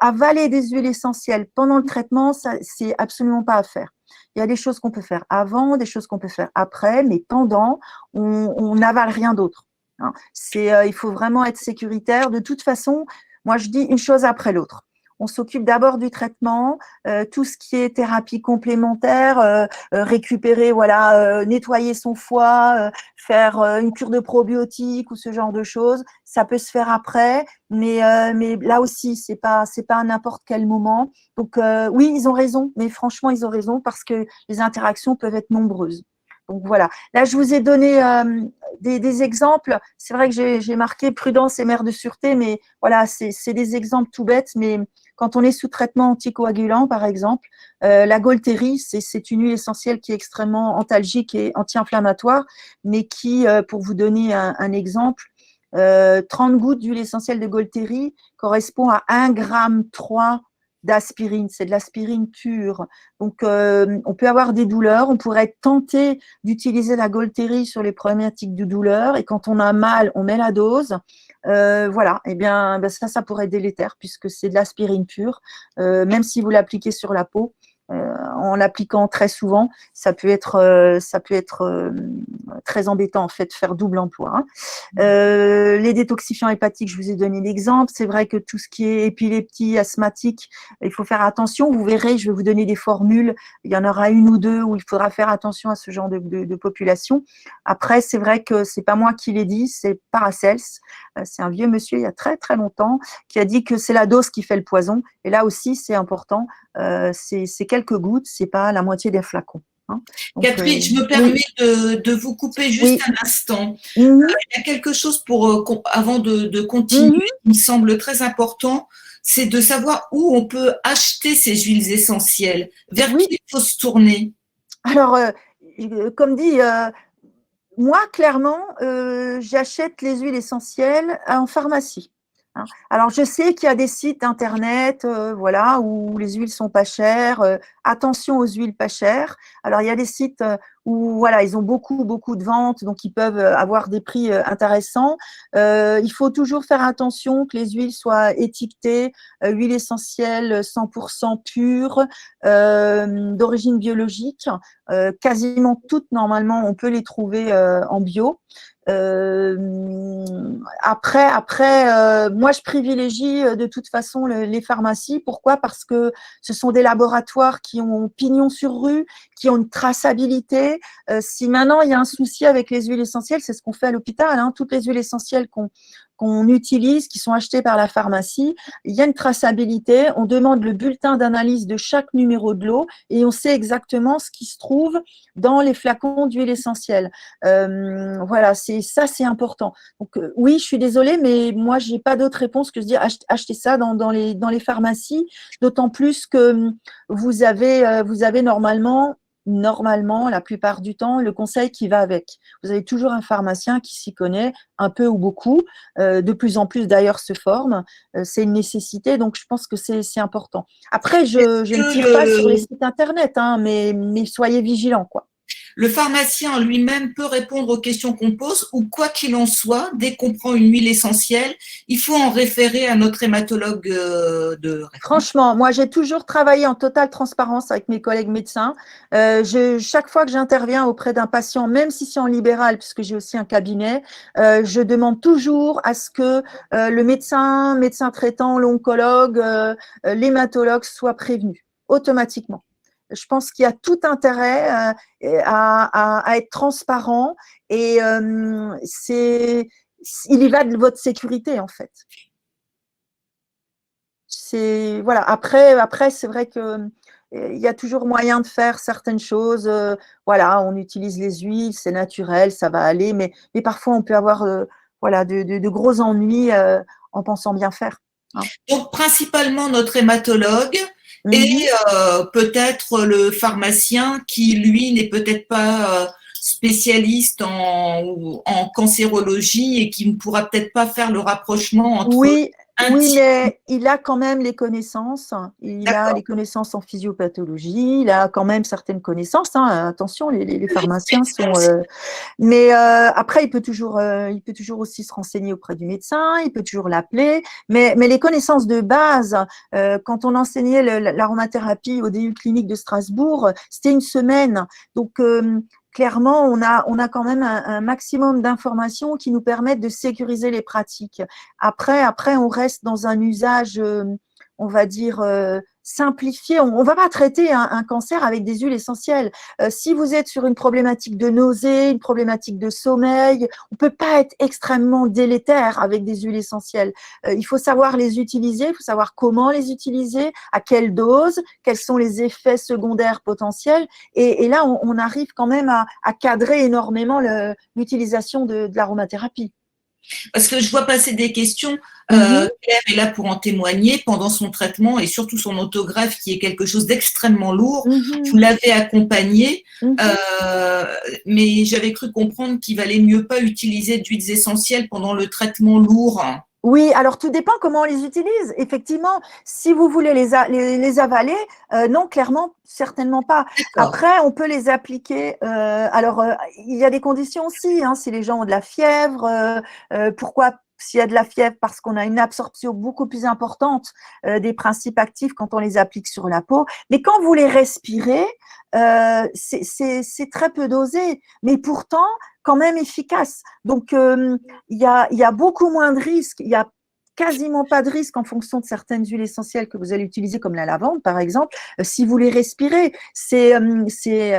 avaler des huiles essentielles pendant le traitement, ça, c'est absolument pas à faire. Il y a des choses qu'on peut faire avant, des choses qu'on peut faire après, mais pendant, on n'avale rien d'autre. Hein. Il faut vraiment être sécuritaire. De toute façon, moi, je dis une chose après l'autre. On s'occupe d'abord du traitement, tout ce qui est thérapie complémentaire, récupérer, voilà, nettoyer son foie, faire une cure de probiotiques ou ce genre de choses. Ça peut se faire après, mais là aussi, c'est pas à n'importe quel moment. Donc oui, ils ont raison, mais franchement, ils ont raison parce que les interactions peuvent être nombreuses. Donc voilà. Là, je vous ai donné des exemples. C'est vrai que j'ai marqué prudence et mère de sûreté, mais voilà, c'est des exemples tout bêtes, mais quand on est sous traitement anticoagulant, par exemple, la Golterie, c'est une huile essentielle qui est extrêmement antalgique et anti-inflammatoire, mais qui, pour vous donner un exemple, 30 gouttes d'huile essentielle de Golterie correspond à 1,3 g d'aspirine. C'est de l'aspirine pure. Donc, on peut avoir des douleurs. On pourrait être tenté d'utiliser la Golterie sur les problématiques de douleur. Et quand on a mal, on met la dose. Voilà, et bien ça pourrait être délétère puisque c'est de l'aspirine pure. Même si vous l'appliquez sur la peau, en l'appliquant très souvent, ça peut être très embêtant en fait, faire double emploi. Hein. Les détoxifiants hépatiques, je vous ai donné l'exemple. C'est vrai que tout ce qui est épilepsie, asthmatique, il faut faire attention. Vous verrez, je vais vous donner des formules. Il y en aura une ou deux où il faudra faire attention à ce genre de population. Après, c'est vrai que c'est pas moi qui l'ai dit, c'est Paracels. C'est un vieux monsieur il y a très très longtemps qui a dit que c'est la dose qui fait le poison. Et là aussi, c'est important. C'est quelques gouttes, c'est pas la moitié des flacons. Hein. Donc, Catherine, je me permets de vous couper juste un instant. Il y a quelque chose avant de continuer qui me semble très important, c'est de savoir où on peut acheter ces huiles essentielles. Vers qui il faut se tourner? Alors, comme dit, moi, clairement, j'achète les huiles essentielles en pharmacie. Hein. Alors, je sais qu'il y a des sites internet, voilà, où les huiles sont pas chères. Attention aux huiles pas chères. Alors, il y a des sites où, voilà, ils ont beaucoup de ventes, donc ils peuvent avoir des prix intéressants. Il faut toujours faire attention que les huiles soient étiquetées, huile essentielle 100% pure, d'origine biologique. Quasiment toutes, normalement, on peut les trouver en bio. Après, moi, je privilégie de toute façon les pharmacies. Pourquoi? Parce que ce sont des laboratoires qui ont pignon sur rue, qui ont une traçabilité. Si maintenant il y a un souci avec les huiles essentielles, c'est ce qu'on fait à l'hôpital. Hein, toutes les huiles essentielles qu'on utilise, qui sont achetées par la pharmacie, il y a une traçabilité. On demande le bulletin d'analyse de chaque numéro de lot et on sait exactement ce qui se trouve dans les flacons d'huile essentielle. Voilà, c'est important. Donc oui, je suis désolée, mais moi j'ai pas d'autre réponse que de dire achetez ça dans les pharmacies, d'autant plus que vous avez normalement, la plupart du temps, le conseil qui va avec. Vous avez toujours un pharmacien qui s'y connaît, un peu ou beaucoup. De plus en plus, d'ailleurs, se forme. C'est une nécessité, donc je pense que c'est important. Après, je ne tire pas sur les sites Internet, hein, mais soyez vigilants, quoi. le pharmacien en lui-même peut répondre aux questions qu'on pose ou quoi qu'il en soit, dès qu'on prend une huile essentielle, il faut en référer à notre hématologue de référence. Franchement, moi, j'ai toujours travaillé en totale transparence avec mes collègues médecins. Chaque fois que j'interviens auprès d'un patient, même si c'est en libéral, puisque j'ai aussi un cabinet, je demande toujours à ce que le médecin traitant, l'oncologue, l'hématologue soient prévenus automatiquement. Je pense qu'il y a tout intérêt à être transparent et il y va de votre sécurité en fait. Voilà. Après, c'est vrai que il y a toujours moyen de faire certaines choses. Voilà, on utilise les huiles, c'est naturel, ça va aller, mais parfois on peut avoir voilà de gros ennuis en pensant bien faire. Hein. Donc principalement notre hématologue et peut-être le pharmacien qui lui n'est peut-être pas spécialiste en cancérologie et qui ne pourra peut-être pas faire le rapprochement entre Oui, mais il a quand même les connaissances. Il a les connaissances en physiopathologie. Il a quand même certaines connaissances. Hein. Attention, les pharmaciens sont. Mais après, il peut toujours aussi se renseigner auprès du médecin. Il peut toujours l'appeler. Mais les connaissances de base, quand on enseignait l'aromathérapie au DU clinique de Strasbourg, c'était une semaine. Donc clairement, on a quand même un maximum d'informations qui nous permettent de sécuriser les pratiques. Après, on reste dans un usage, on va dire, simplifié. On ne va pas traiter un cancer avec des huiles essentielles. Si vous êtes sur une problématique de nausée, une problématique de sommeil, on ne peut pas être extrêmement délétère avec des huiles essentielles. Il faut savoir les utiliser, il faut savoir comment les utiliser, à quelle dose, quels sont les effets secondaires potentiels. Et là, on arrive quand même à cadrer énormément l'utilisation de l'aromathérapie. Parce que je vois passer des questions, Claire est là pour en témoigner, pendant son traitement et surtout son autogreffe qui est quelque chose d'extrêmement lourd, vous l'avez accompagné, mais j'avais cru comprendre qu'il valait mieux pas utiliser d'huiles essentielles pendant le traitement lourd. Oui, alors tout dépend comment on les utilise. Effectivement, si vous voulez les avaler, non, clairement, certainement pas. Après, on peut les appliquer. Il y a des conditions aussi. Hein, si les gens ont de la fièvre, pourquoi s'il y a de la fièvre? Parce qu'on a une absorption beaucoup plus importante des principes actifs quand on les applique sur la peau. Mais quand vous les respirez, c'est très peu dosé. Mais pourtant, quand même efficace. Donc, il y a beaucoup moins de risques. Il y a quasiment pas de risque en fonction de certaines huiles essentielles que vous allez utiliser, comme la lavande, par exemple. Si vous les respirez, c'est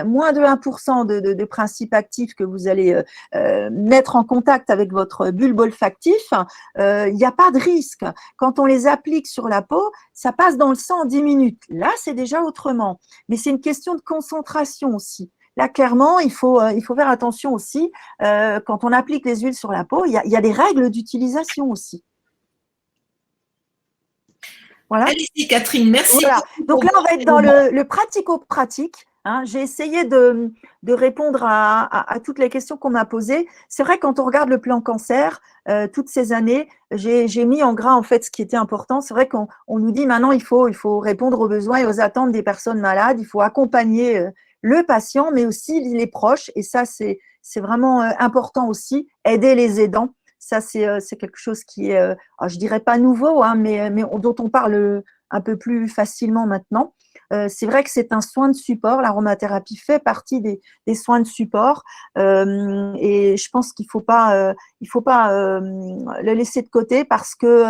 moins de 1% de principes actifs que vous allez mettre en contact avec votre bulbe olfactif. Il n'y a pas de risque. Quand on les applique sur la peau, ça passe dans le sang en 10 minutes. Là, c'est déjà autrement. Mais c'est une question de concentration aussi. Là, clairement, il faut faire attention aussi. Quand on applique les huiles sur la peau, il y a des règles d'utilisation aussi. Voilà. Allez-y, Catherine, merci. Voilà. Donc là, on va être dans le pratico-pratique. Hein. J'ai essayé de répondre à toutes les questions qu'on m'a posées. C'est vrai, quand on regarde le plan cancer, toutes ces années, j'ai mis en gras en fait ce qui était important. C'est vrai qu'on nous dit maintenant, il faut répondre aux besoins et aux attentes des personnes malades. Il faut accompagner le patient, mais aussi les proches. Et ça, c'est vraiment important aussi. Aider les aidants. Ça, c'est quelque chose qui est, je dirais pas nouveau, hein, mais dont on parle un peu plus facilement maintenant. C'est vrai que c'est un soin de support. L'aromathérapie fait partie des soins de support, et je pense qu'il faut pas le laisser de côté parce que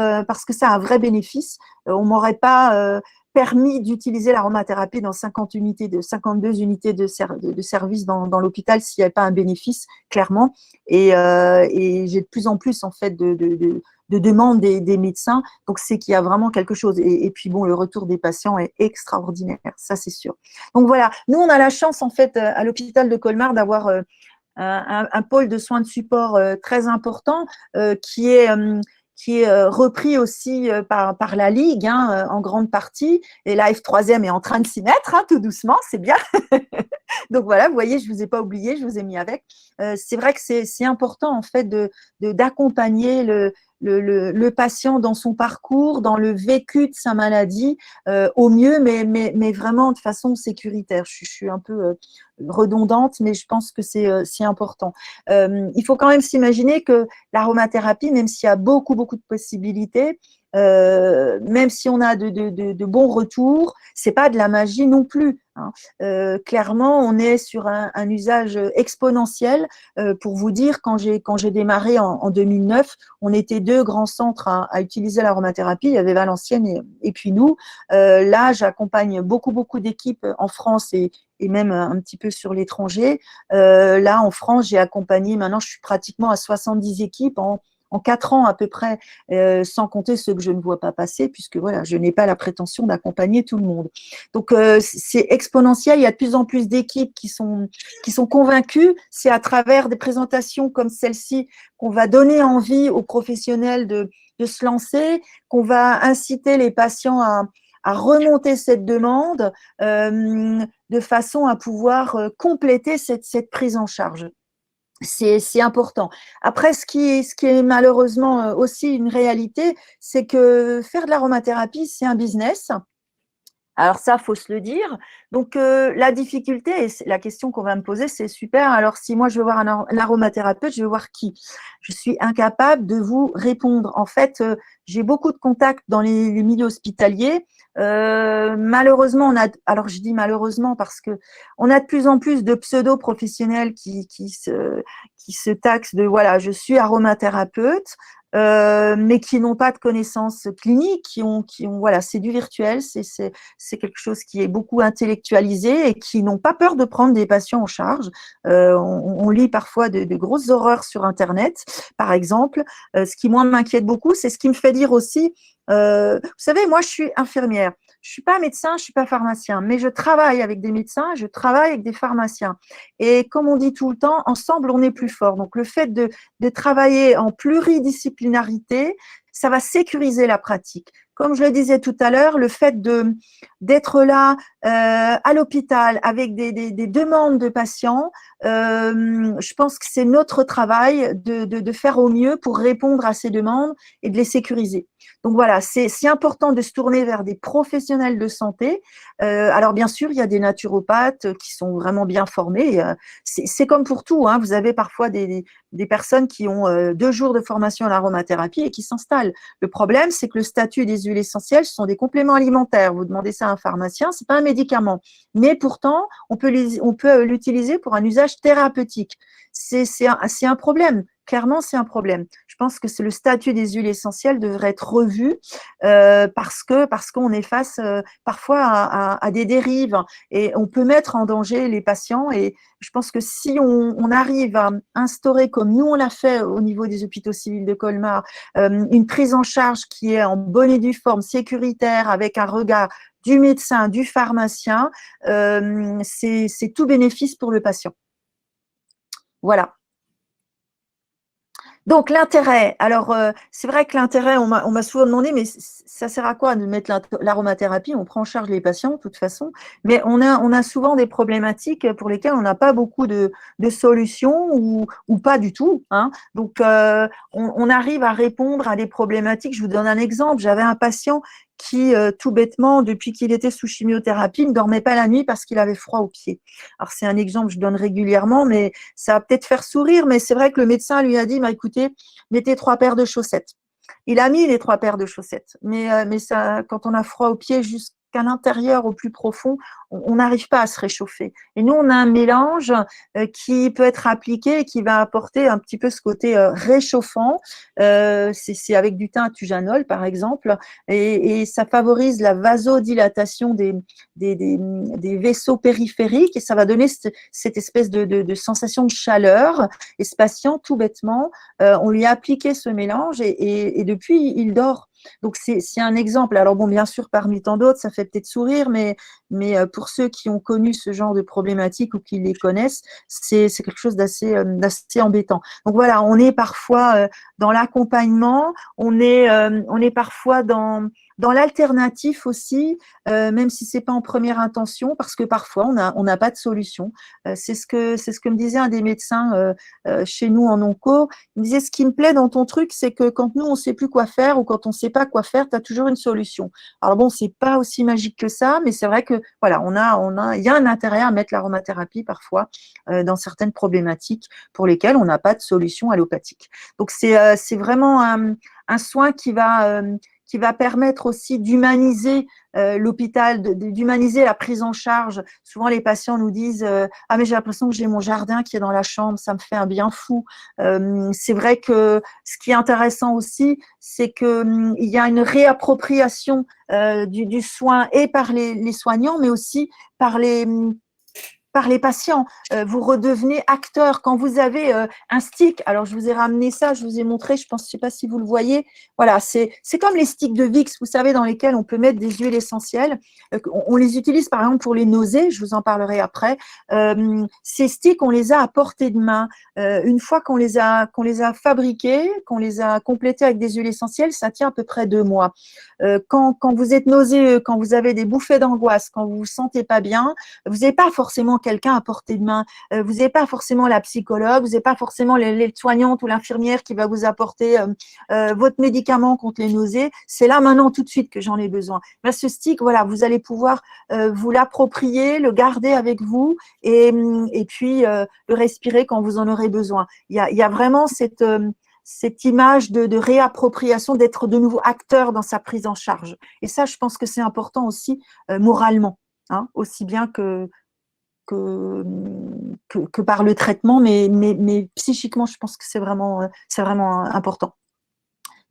ça a un vrai bénéfice. On m'aurait pas permis d'utiliser l'aromathérapie dans 52 unités de service dans l'hôpital s'il n'y avait pas un bénéfice, clairement. Et j'ai de plus en plus en fait de demandes des médecins. Donc, c'est qu'il y a vraiment quelque chose. Et puis, bon, le retour des patients est extraordinaire, ça, c'est sûr. Donc, voilà. Nous, on a la chance, en fait, à l'hôpital de Colmar d'avoir un pôle de soins de support très important qui est repris aussi par la Ligue, hein, en grande partie. Et la F3E est en train de s'y mettre, hein, tout doucement, c'est bien. Donc voilà, vous voyez, je ne vous ai pas oublié, je vous ai mis avec. C'est vrai que c'est important, en fait, d'accompagner le patient dans son parcours, dans le vécu de sa maladie au mieux, mais vraiment de façon sécuritaire. Je suis un peu redondante, mais je pense que c'est important. Il faut quand même s'imaginer que l'aromathérapie, même s'il y a beaucoup de possibilités, même si on a de bons retours, c'est pas de la magie non plus, hein. Clairement, on est sur un usage exponentiel. Pour vous dire, quand j'ai démarré en 2009, on était 2 grands centres à utiliser l'aromathérapie. Il y avait Valenciennes et puis nous. Là, j'accompagne beaucoup d'équipes en France et même un petit peu sur l'étranger. Là, en France, j'ai accompagné, maintenant, je suis pratiquement à 70 équipes en 4 ans à peu près, sans compter ceux que je ne vois pas passer, puisque voilà, je n'ai pas la prétention d'accompagner tout le monde. Donc, c'est exponentiel. Il y a de plus en plus d'équipes qui sont convaincues. C'est à travers des présentations comme celle-ci qu'on va donner envie aux professionnels de se lancer, qu'on va inciter les patients à remonter cette demande de façon à pouvoir compléter cette prise en charge. C'est important. Après, ce qui est malheureusement aussi une réalité, c'est que faire de l'aromathérapie, c'est un business. Alors ça, faut se le dire. Donc la difficulté, et la question qu'on va me poser, c'est super. Alors si moi je veux voir un aromathérapeute, je veux voir qui? Je suis incapable de vous répondre. En fait, j'ai beaucoup de contacts dans les milieux hospitaliers. Malheureusement, alors je dis malheureusement parce que on a de plus en plus de pseudo-professionnels qui se taxent de voilà, je suis aromathérapeute. Mais qui n'ont pas de connaissances cliniques, qui ont voilà, c'est du virtuel, c'est quelque chose qui est beaucoup intellectualisé et qui n'ont pas peur de prendre des patients en charge. On lit parfois de grosses horreurs sur Internet, par exemple. Ce qui, moi, m'inquiète beaucoup, c'est ce qui me fait dire aussi, vous savez, moi, je suis infirmière. Je suis pas médecin, je suis pas pharmacien, mais je travaille avec des médecins, je travaille avec des pharmaciens. Et comme on dit tout le temps, ensemble, on est plus fort. Donc, le fait de travailler en pluridisciplinarité, ça va sécuriser la pratique. Comme je le disais tout à l'heure, le fait d'être là à l'hôpital avec des demandes de patients, je pense que c'est notre travail de faire au mieux pour répondre à ces demandes et de les sécuriser. Donc voilà, c'est important de se tourner vers des professionnels de santé. Alors bien sûr, il y a des naturopathes qui sont vraiment bien formés. C'est comme pour tout, hein. Vous avez parfois des personnes qui ont 2 jours de formation à l'aromathérapie et qui s'installent. Le problème, c'est que le statut des huiles essentielles, ce sont des compléments alimentaires. Vous demandez ça à un pharmacien, c'est pas un médicament. Mais pourtant, on peut l'utiliser pour un usage thérapeutique. C'est un problème. Clairement, c'est un problème. Je pense que le statut des huiles essentielles devrait être revu parce qu'on est face parfois à des dérives et on peut mettre en danger les patients. Et je pense que si on arrive à instaurer, comme nous on l'a fait au niveau des hôpitaux civils de Colmar, une prise en charge qui est en bonne et due forme, sécuritaire, avec un regard du médecin, du pharmacien, c'est tout bénéfice pour le patient. Voilà. Donc l'intérêt, alors c'est vrai que l'intérêt, on m'a souvent demandé, mais ça sert à quoi de mettre l'aromathérapie? On prend en charge les patients de toute façon, mais on a souvent des problématiques pour lesquelles on n'a pas beaucoup de solutions ou pas du tout, hein. Donc on arrive à répondre à des problématiques. Je vous donne un exemple. J'avais un patient qui, tout bêtement, depuis qu'il était sous chimiothérapie, ne dormait pas la nuit parce qu'il avait froid aux pieds. Alors, c'est un exemple que je donne régulièrement, mais ça va peut-être faire sourire, mais c'est vrai que le médecin lui a dit, bah, écoutez, mettez 3 paires de chaussettes. Il a mis les 3 paires de chaussettes, mais ça, quand on a froid aux pieds jusqu'à l'intérieur, au plus profond, on n'arrive pas à se réchauffer. Et nous, on a un mélange qui peut être appliqué et qui va apporter un petit peu ce côté réchauffant. C'est avec du thym tujanol, par exemple, et ça favorise la vasodilatation des vaisseaux périphériques et ça va donner cette espèce de sensation de chaleur. Et ce patient, tout bêtement, on lui a appliqué ce mélange et depuis, il dort. Donc, c'est un exemple. Alors, bon, bien sûr, parmi tant d'autres, ça fait peut-être sourire, mais pour ceux qui ont connu ce genre de problématiques ou qui les connaissent, c'est quelque chose d'assez embêtant. Donc, voilà, on est parfois dans l'accompagnement, on est parfois dans dans l'alternatif aussi, même si c'est pas en première intention, parce que parfois on n'a pas de solution. C'est ce que me disait un des médecins chez nous en onco. Il me disait, ce qui me plaît dans ton truc, c'est que quand nous on sait plus quoi faire ou quand on sait pas quoi faire, tu as toujours une solution. Alors bon, c'est pas aussi magique que ça, mais c'est vrai que voilà, il y a un intérêt à mettre l'aromathérapie parfois dans certaines problématiques pour lesquelles on n'a pas de solution allopathique. Donc c'est vraiment un soin qui va permettre aussi d'humaniser l'hôpital, d'humaniser la prise en charge. Souvent, les patients nous disent ah mais j'ai l'impression que j'ai mon jardin qui est dans la chambre, ça me fait un bien fou. C'est vrai que ce qui est intéressant aussi, c'est que il y a une réappropriation du soin et par les soignants, mais aussi par les patients. Vous redevenez acteur. Quand vous avez un stick, alors je vous ai ramené ça, je vous ai montré, je sais pas si vous le voyez. Voilà, c'est comme les sticks de Vicks, vous savez, dans lesquels on peut mettre des huiles essentielles. On les utilise par exemple pour les nausées, je vous en parlerai après. Ces sticks, on les a à portée de main. Une fois qu'on les a fabriqués, qu'on les a complétés avec des huiles essentielles, ça tient à peu près 2 mois. Quand vous êtes nauséeux, quand vous avez des bouffées d'angoisse, quand vous vous sentez pas bien, vous n'avez pas forcément quelqu'un à portée de main. Vous n'avez pas forcément la psychologue, vous n'avez pas forcément l'aide-soignante ou l'infirmière qui va vous apporter votre médicament contre les nausées. C'est là maintenant tout de suite que j'en ai besoin. Là, ce stick, voilà, vous allez pouvoir vous l'approprier, le garder avec vous et puis le respirer quand vous en aurez besoin. Il y a vraiment cette image de réappropriation, d'être de nouveau acteur dans sa prise en charge. Et ça, je pense que c'est important aussi moralement, hein, aussi bien que par le traitement, mais psychiquement, je pense que c'est vraiment important.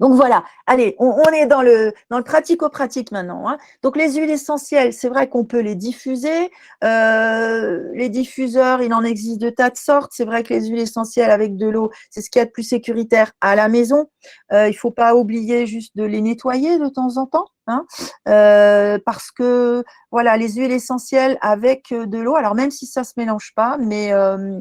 Donc voilà, allez, on est dans le pratico-pratique maintenant, hein. Donc les huiles essentielles, c'est vrai qu'on peut les diffuser. Les diffuseurs, il en existe de tas de sortes. C'est vrai que les huiles essentielles avec de l'eau, c'est ce qu'il y a de plus sécuritaire à la maison. Il ne faut pas oublier juste de les nettoyer de temps en temps, hein, parce que voilà, les huiles essentielles avec de l'eau, alors même si ça ne se mélange pas, mais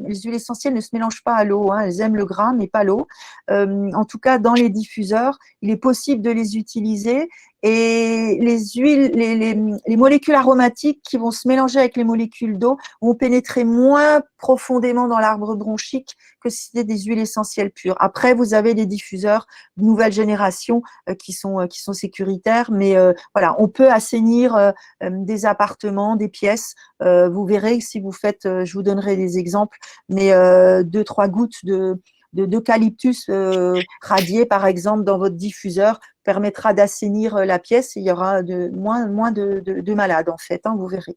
les huiles essentielles ne se mélangent pas à l'eau, hein, elles aiment le gras, mais pas l'eau. En tout cas, dans les diffuseurs, il est possible de les utiliser et les huiles, les molécules aromatiques qui vont se mélanger avec les molécules d'eau vont pénétrer moins profondément dans l'arbre bronchique que si c'était des huiles essentielles pures. Après, vous avez des diffuseurs de nouvelle génération qui sont sécuritaires, mais voilà, on peut assainir des appartements, des pièces. Vous verrez si vous faites, je vous donnerai des exemples, mais 2-3 gouttes d'eucalyptus radié, par exemple, dans votre diffuseur permettra d'assainir la pièce et il y aura moins de malades, en fait, hein, vous verrez.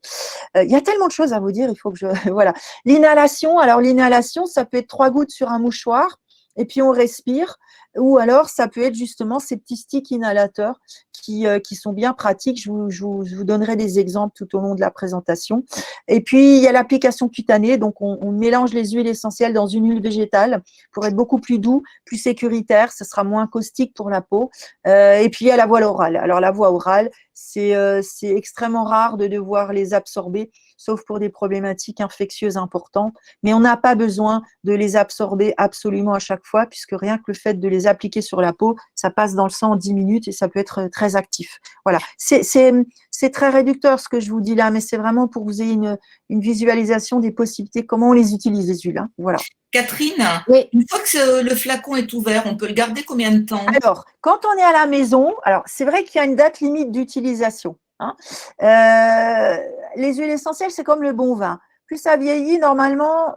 Il y a tellement de choses à vous dire, il faut que je… Voilà. L'inhalation, alors l'inhalation, ça peut être 3 gouttes sur un mouchoir et puis on respire. Ou alors, ça peut être justement ces petits sticks inhalateurs qui sont bien pratiques. Je vous donnerai des exemples tout au long de la présentation. Et puis, il y a l'application cutanée. Donc, on mélange les huiles essentielles dans une huile végétale pour être beaucoup plus doux, plus sécuritaire. Ce sera moins caustique pour la peau. Et puis, il y a la voie orale. Alors, la voie orale, c'est extrêmement rare de devoir les absorber, sauf pour des problématiques infectieuses importantes. Mais on n'a pas besoin de les absorber absolument à chaque fois, puisque rien que le fait de les appliquer sur la peau, ça passe dans le sang en 10 minutes et ça peut être très actif. Voilà, c'est très réducteur ce que je vous dis là, mais c'est vraiment pour que vous ayez une visualisation des possibilités, comment on les utilise les huiles, hein. Voilà. Catherine, oui. Une fois que le flacon est ouvert, on peut le garder combien de temps? Alors, quand on est à la maison, alors c'est vrai qu'il y a une date limite d'utilisation, hein. Les huiles essentielles, c'est comme le bon vin. Plus ça vieillit, normalement,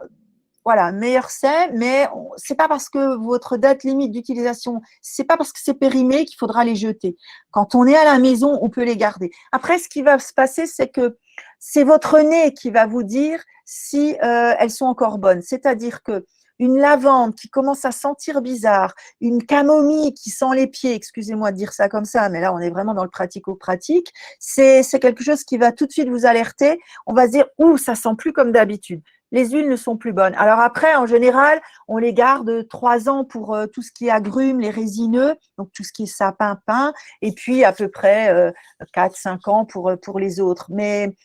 voilà, meilleur c'est, mais c'est pas parce que votre date limite d'utilisation, c'est pas parce que c'est périmé qu'il faudra les jeter. Quand on est à la maison, on peut les garder. Après, ce qui va se passer, c'est que c'est votre nez qui va vous dire si elles sont encore bonnes. C'est-à-dire que une lavande qui commence à sentir bizarre, une camomille qui sent les pieds, excusez-moi de dire ça comme ça, mais là on est vraiment dans le pratico-pratique, c'est quelque chose qui va tout de suite vous alerter. On va se dire, ouh, ça sent plus comme d'habitude. Les huiles ne sont plus bonnes. Alors après, en général, on les garde 3 ans pour tout ce qui est agrumes, les résineux, donc tout ce qui est sapin, pin, et puis à peu près 4-5 ans pour les autres. Mais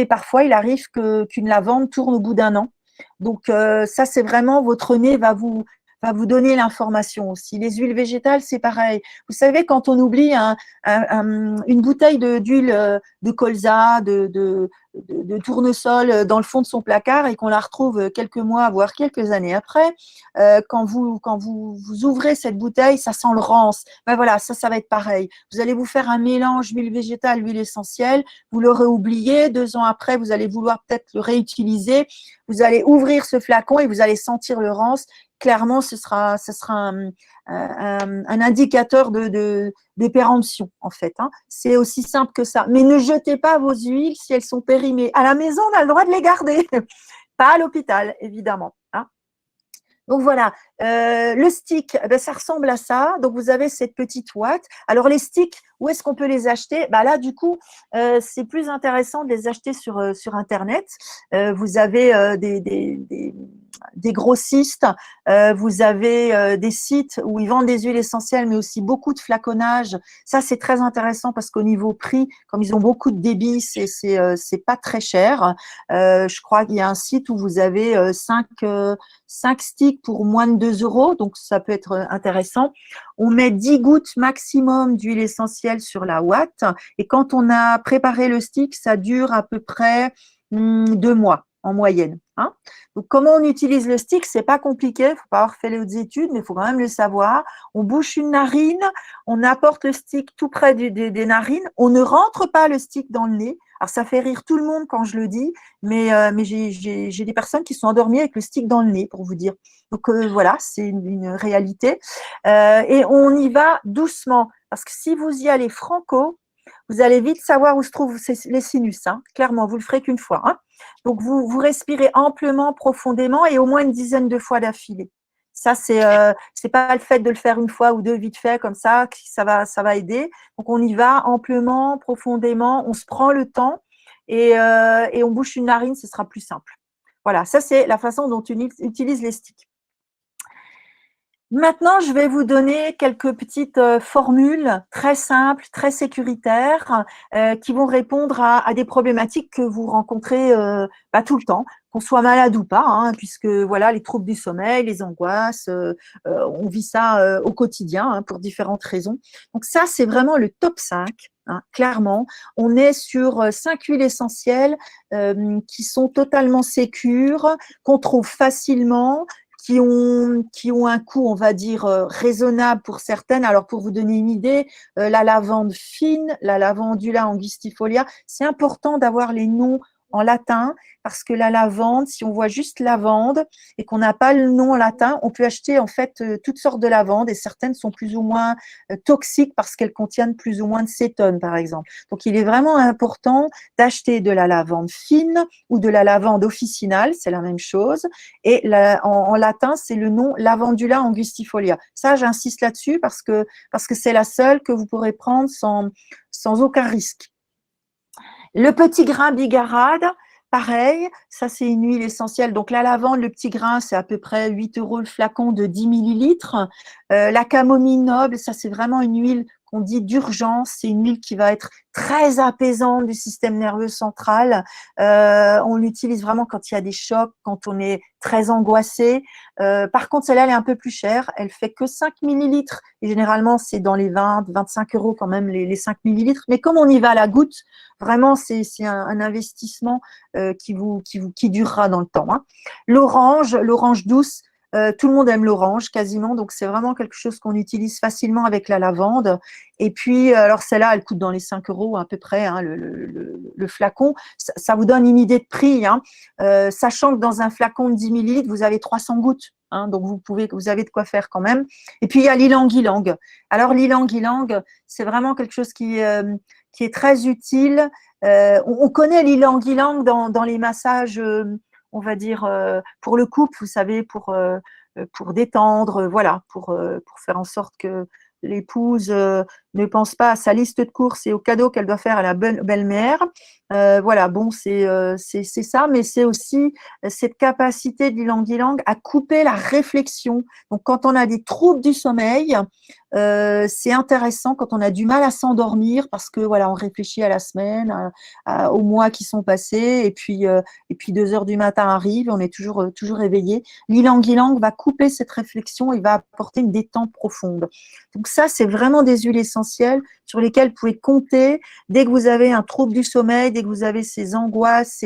parfois, il arrive qu'une lavande tourne au bout d'1 an. Donc ça, c'est vraiment, votre nez va vous va vous donner l'information aussi. Les huiles végétales, c'est pareil. Vous savez, quand on oublie une bouteille d'huile de colza, de tournesol dans le fond de son placard et qu'on la retrouve quelques mois, voire quelques années après, quand vous ouvrez cette bouteille, ça sent le rance. Ben voilà, ça va être pareil. Vous allez vous faire un mélange huile végétale, huile essentielle, vous l'aurez oublié, 2 ans après, vous allez vouloir peut-être le réutiliser, vous allez ouvrir ce flacon et vous allez sentir le rance. Clairement, ce sera un indicateur de péremption, en fait. Hein. C'est aussi simple que ça. Mais ne jetez pas vos huiles si elles sont périmées. À la maison, on a le droit de les garder. Pas à l'hôpital, évidemment. Hein. Donc voilà, le stick, ben, ça ressemble à ça. Donc vous avez cette petite ouate. Alors les sticks, où est-ce qu'on peut les acheter? Ben là, du coup, c'est plus intéressant de les acheter sur Internet. Vous avez des grossistes, vous avez des sites où ils vendent des huiles essentielles, mais aussi beaucoup de flaconnage. Ça, c'est très intéressant parce qu'au niveau prix, comme ils ont beaucoup de débit, c'est pas très cher. Je crois qu'il y a un site où vous avez 5 sticks pour moins de 2 euros, donc ça peut être intéressant. On met 10 gouttes maximum d'huile essentielle sur la ouate et quand on a préparé le stick, ça dure à peu près 2 mois en moyenne. Hein. Donc, comment on utilise le stick, c'est pas compliqué, il ne faut pas avoir fait les hautes études, mais il faut quand même le savoir. On bouche une narine, on apporte le stick tout près des narines, on ne rentre pas le stick dans le nez. Alors, ça fait rire tout le monde quand je le dis, mais j'ai des personnes qui sont endormies avec le stick dans le nez, pour vous dire. Donc, voilà, c'est une réalité. Et on y va doucement, parce que si vous y allez franco, vous allez vite savoir où se trouvent les sinus. Hein. Clairement, vous le ferez qu'une fois. Hein. Donc, vous respirez amplement, profondément et au moins une dizaine de fois d'affilée. Ça, c'est pas le fait de le faire une fois ou deux vite fait comme ça ça va aider. Donc, on y va amplement, profondément, on se prend le temps et on bouche une narine, ce sera plus simple. Voilà, ça, c'est la façon dont on utilise les sticks. Maintenant, je vais vous donner quelques petites formules très simples, très sécuritaires, qui vont répondre à des problématiques que vous rencontrez tout le temps, qu'on soit malade ou pas, hein, puisque voilà, les troubles du sommeil, les angoisses, on vit ça au quotidien hein, pour différentes raisons. Donc ça, c'est vraiment le top 5. Hein, clairement, on est sur 5 huiles essentielles qui sont totalement sécures, qu'on trouve facilement, qui ont un coût, on va dire, raisonnable pour certaines. Alors, pour vous donner une idée, la lavande fine, la lavandula angustifolia, c'est important d'avoir les noms en latin parce que la lavande, si on voit juste lavande et qu'on n'a pas le nom en latin, on peut acheter en fait toutes sortes de lavandes et certaines sont plus ou moins toxiques parce qu'elles contiennent plus ou moins de cétone, par exemple. Donc, il est vraiment important d'acheter de la lavande fine ou de la lavande officinale, c'est la même chose. Et en latin, c'est le nom Lavandula angustifolia. Ça, j'insiste là-dessus parce que c'est la seule que vous pourrez prendre sans aucun risque. Le petit grain bigarade, pareil, ça c'est une huile essentielle. Donc la lavande, le petit grain, c'est à peu près 8 euros le flacon de 10 millilitres. La camomille noble, ça c'est vraiment une huile qu'on dit d'urgence. C'est une huile qui va être très apaisante du système nerveux central. On l'utilise vraiment quand il y a des chocs, quand on est très angoissé. Par contre, celle-là, elle est un peu plus chère. Elle fait que 5 millilitres. Et généralement, c'est dans les 20, 25 euros quand même, les 5 millilitres. Mais comme on y va à la goutte, vraiment, c'est un investissement qui durera dans le temps. Hein. L'orange douce, tout le monde aime l'orange quasiment, donc c'est vraiment quelque chose qu'on utilise facilement avec la lavande. Et puis, alors celle-là, elle coûte dans les 5 euros à peu près, hein, le flacon. Ça vous donne une idée de prix, hein. Sachant que dans un flacon de 10 millilitres, vous avez 300 gouttes. Hein, donc, vous avez de quoi faire quand même. Et puis, il y a l'ilang-ilang. Alors, l'ilang-ilang, c'est vraiment quelque chose qui est très utile. On connaît l'ilang-ilang dans les massages on va dire, pour le couple, vous savez, pour détendre, voilà, pour faire en sorte que l'épouse ne pense pas à sa liste de courses et au cadeau qu'elle doit faire à la belle-mère. Voilà, bon, c'est ça, mais c'est aussi cette capacité de l'ilang-ilang à couper la réflexion. Donc, quand on a des troubles du sommeil, c'est intéressant quand on a du mal à s'endormir parce que voilà, on réfléchit à la semaine, aux mois qui sont passés, et puis 2 heures du matin arrivent, on est toujours éveillé. L'ylang-ylang va couper cette réflexion et va apporter une détente profonde. Donc ça, c'est vraiment des huiles essentielles sur lesquelles vous pouvez compter dès que vous avez un trouble du sommeil, dès que vous avez ces angoisses.